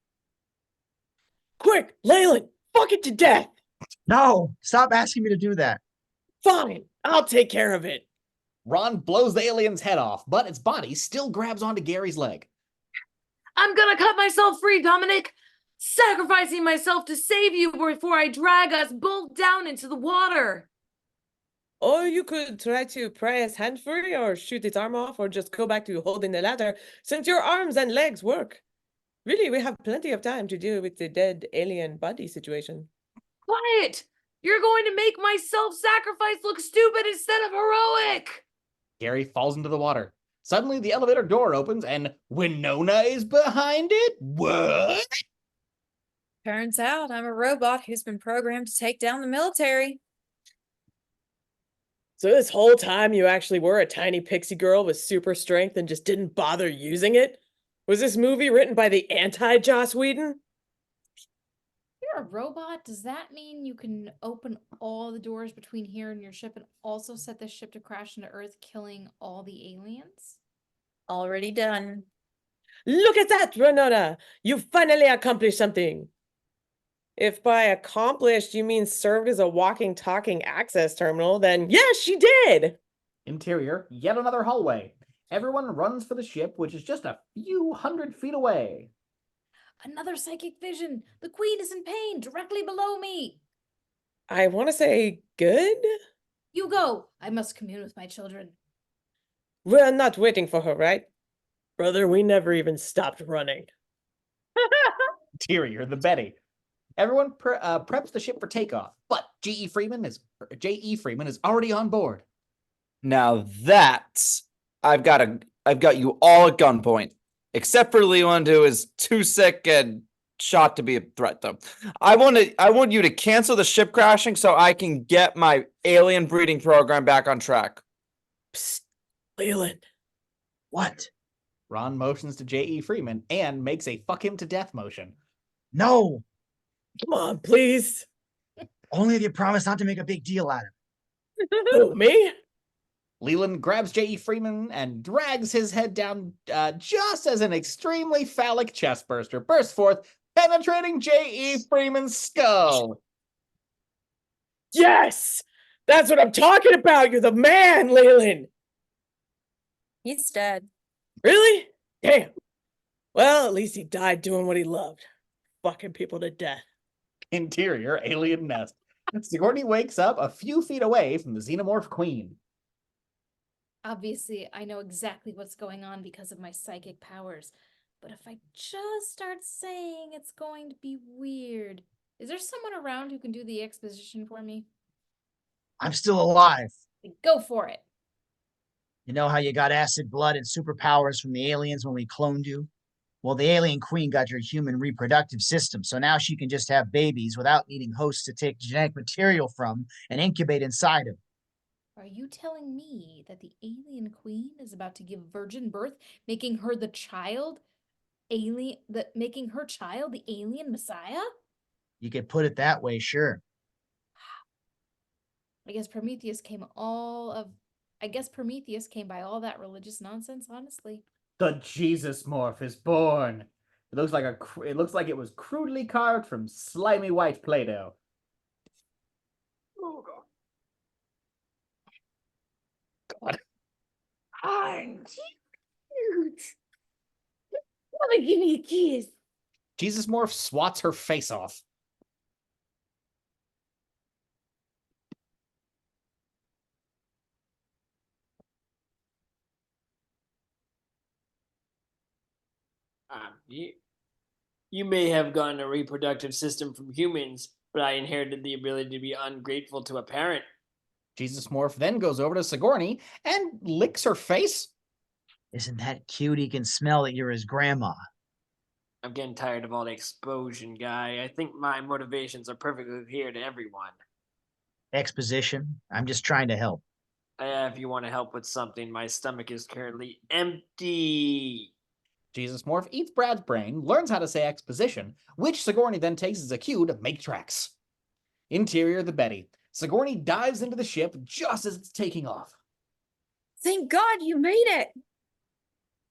Quick, Leland, fuck it to death. No, stop asking me to do that. Fine, I'll take care of it. Ron blows the alien's head off, but its body still grabs onto Gary's leg. I'm gonna cut myself free, Dominic! Sacrificing myself to save you before I drag us both down into the water! Or you could try to pry his hand free, or shoot its arm off, or just go back to holding the ladder, since your arms and legs work. Really, we have plenty of time to deal with the dead alien body situation. Quiet! You're going to make my self-sacrifice look stupid instead of heroic! Gary falls into the water. Suddenly, the elevator door opens and Winona is behind it? What? Turns out I'm a robot who's been programmed to take down the military. So this whole time you actually were a tiny pixie girl with super strength and just didn't bother using it? Was this movie written by the anti-Joss Whedon? You're a robot. Does that mean you can open all the doors between here and your ship and also set the ship to crash into Earth, killing all the aliens? Already done. Look at that, Winona! You finally accomplished something! If by accomplished you mean served as a walking, talking access terminal, then yes, she did. Interior, yet another hallway. Everyone runs for the ship, which is just a few 100 feet away. Another psychic vision. The queen is in pain directly below me. I want to say good? You go. I must commune with my children. We're not waiting for her, right? Brother, we never even stopped running. Interior, the Betty. Everyone preps the ship for takeoff, but J.E. Freeman is already on board. Now that's I've got you all at gunpoint, except for Leland, who is too sick and shot to be a threat. Though I want you to cancel the ship crashing so I can get my alien breeding program back on track. Psst, Leland. What? Ron motions to J.E. Freeman and makes a fuck him to death motion. No. Come on, please. Only if you promise not to make a big deal out of it. Who, me? Leland grabs J.E. Freeman and drags his head down just as an extremely phallic chest burster bursts forth, penetrating J.E. Freeman's skull. Yes! That's what I'm talking about! You're the man, Leland! He's dead. Really? Damn. Well, at least he died doing what he loved. Fucking people to death. Interior, alien nest. Sigourney wakes up a few feet away from the Xenomorph Queen. Obviously, I know exactly what's going on because of my psychic powers. But if I just start saying, it's going to be weird. Is there someone around who can do the exposition for me? I'm still alive. Go for it. You know how you got acid blood and superpowers from the aliens when we cloned you? Well, the alien queen got your human reproductive system, so now she can just have babies without needing hosts to take genetic material from and incubate inside of. Are you telling me that the alien queen is about to give virgin birth, making her the child? Making her child the alien messiah? You could put it that way, sure. I guess Prometheus came by all that religious nonsense, honestly. The Jesusmorph is born. It looks like it was crudely carved from slimy white Play-Doh. Oh, God. aren't you cute? Wanna give me a kiss? Jesusmorph swats her face off. You may have gotten a reproductive system from humans, but I inherited the ability to be ungrateful to a parent. Jesusmorph then goes over to Sigourney and licks her face. Isn't that cute? He can smell that you're his grandma. I'm getting tired of all the explosion, guy. I think my motivations are perfectly clear to everyone. Exposition. I'm just trying to help. If you want to help with something, my stomach is currently empty. Jesusmorph eats Brad's brain, learns how to say exposition, which Sigourney then takes as a cue to make tracks. Interior, the Betty. Sigourney dives into the ship just as it's taking off. Thank God you made it.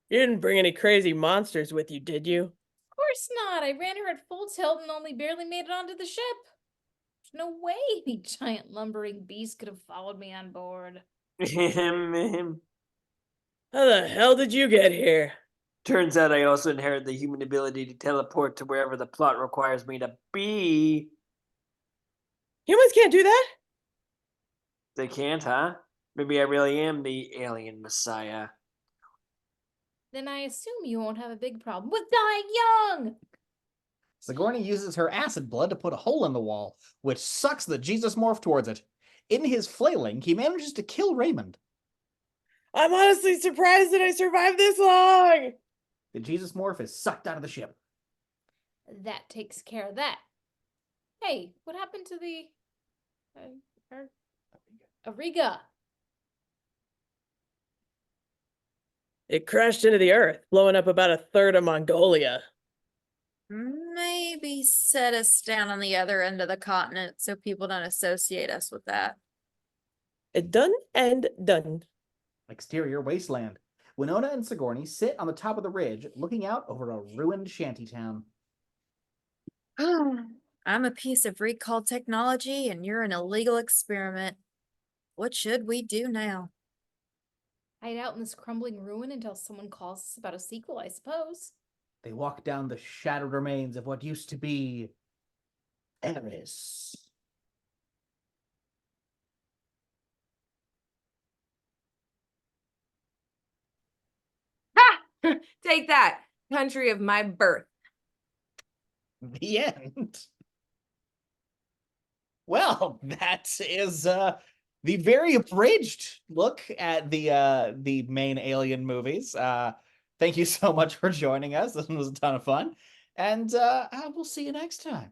You didn't bring any crazy monsters with you, did you? Of course not. I ran her at full tilt and only barely made it onto the ship. There's no way any giant lumbering beast could have followed me on board. How How the hell did you get here? Turns out I also inherit the human ability to teleport to wherever the plot requires me to be. Humans can't do that? They can't, huh? Maybe I really am the alien messiah. Then I assume you won't have a big problem with dying young. Sigourney uses her acid blood to put a hole in the wall, which sucks the Jesusmorph towards it. In his flailing, he manages to kill Raymond. I'm honestly surprised that I survived this long. The Jesusmorph is sucked out of the ship. That takes care of that. Hey, what happened to the Ariga? It crashed into the earth, blowing up about a third of Mongolia. Maybe set us down on the other end of the continent so people don't associate us with that. It done and done. Exterior wasteland. Winona and Sigourney sit on the top of the ridge, looking out over a ruined shantytown. I'm a piece of recall technology and you're an illegal experiment. What should we do now? Hide out in this crumbling ruin until someone calls us about a sequel, I suppose. They walk down the shattered remains of what used to be Eris. Ha! Take that, country of my birth. The end. Well, that is the very abridged look at the main Alien movies. Thank you so much for joining us. This was a ton of fun. And we'll see you next time.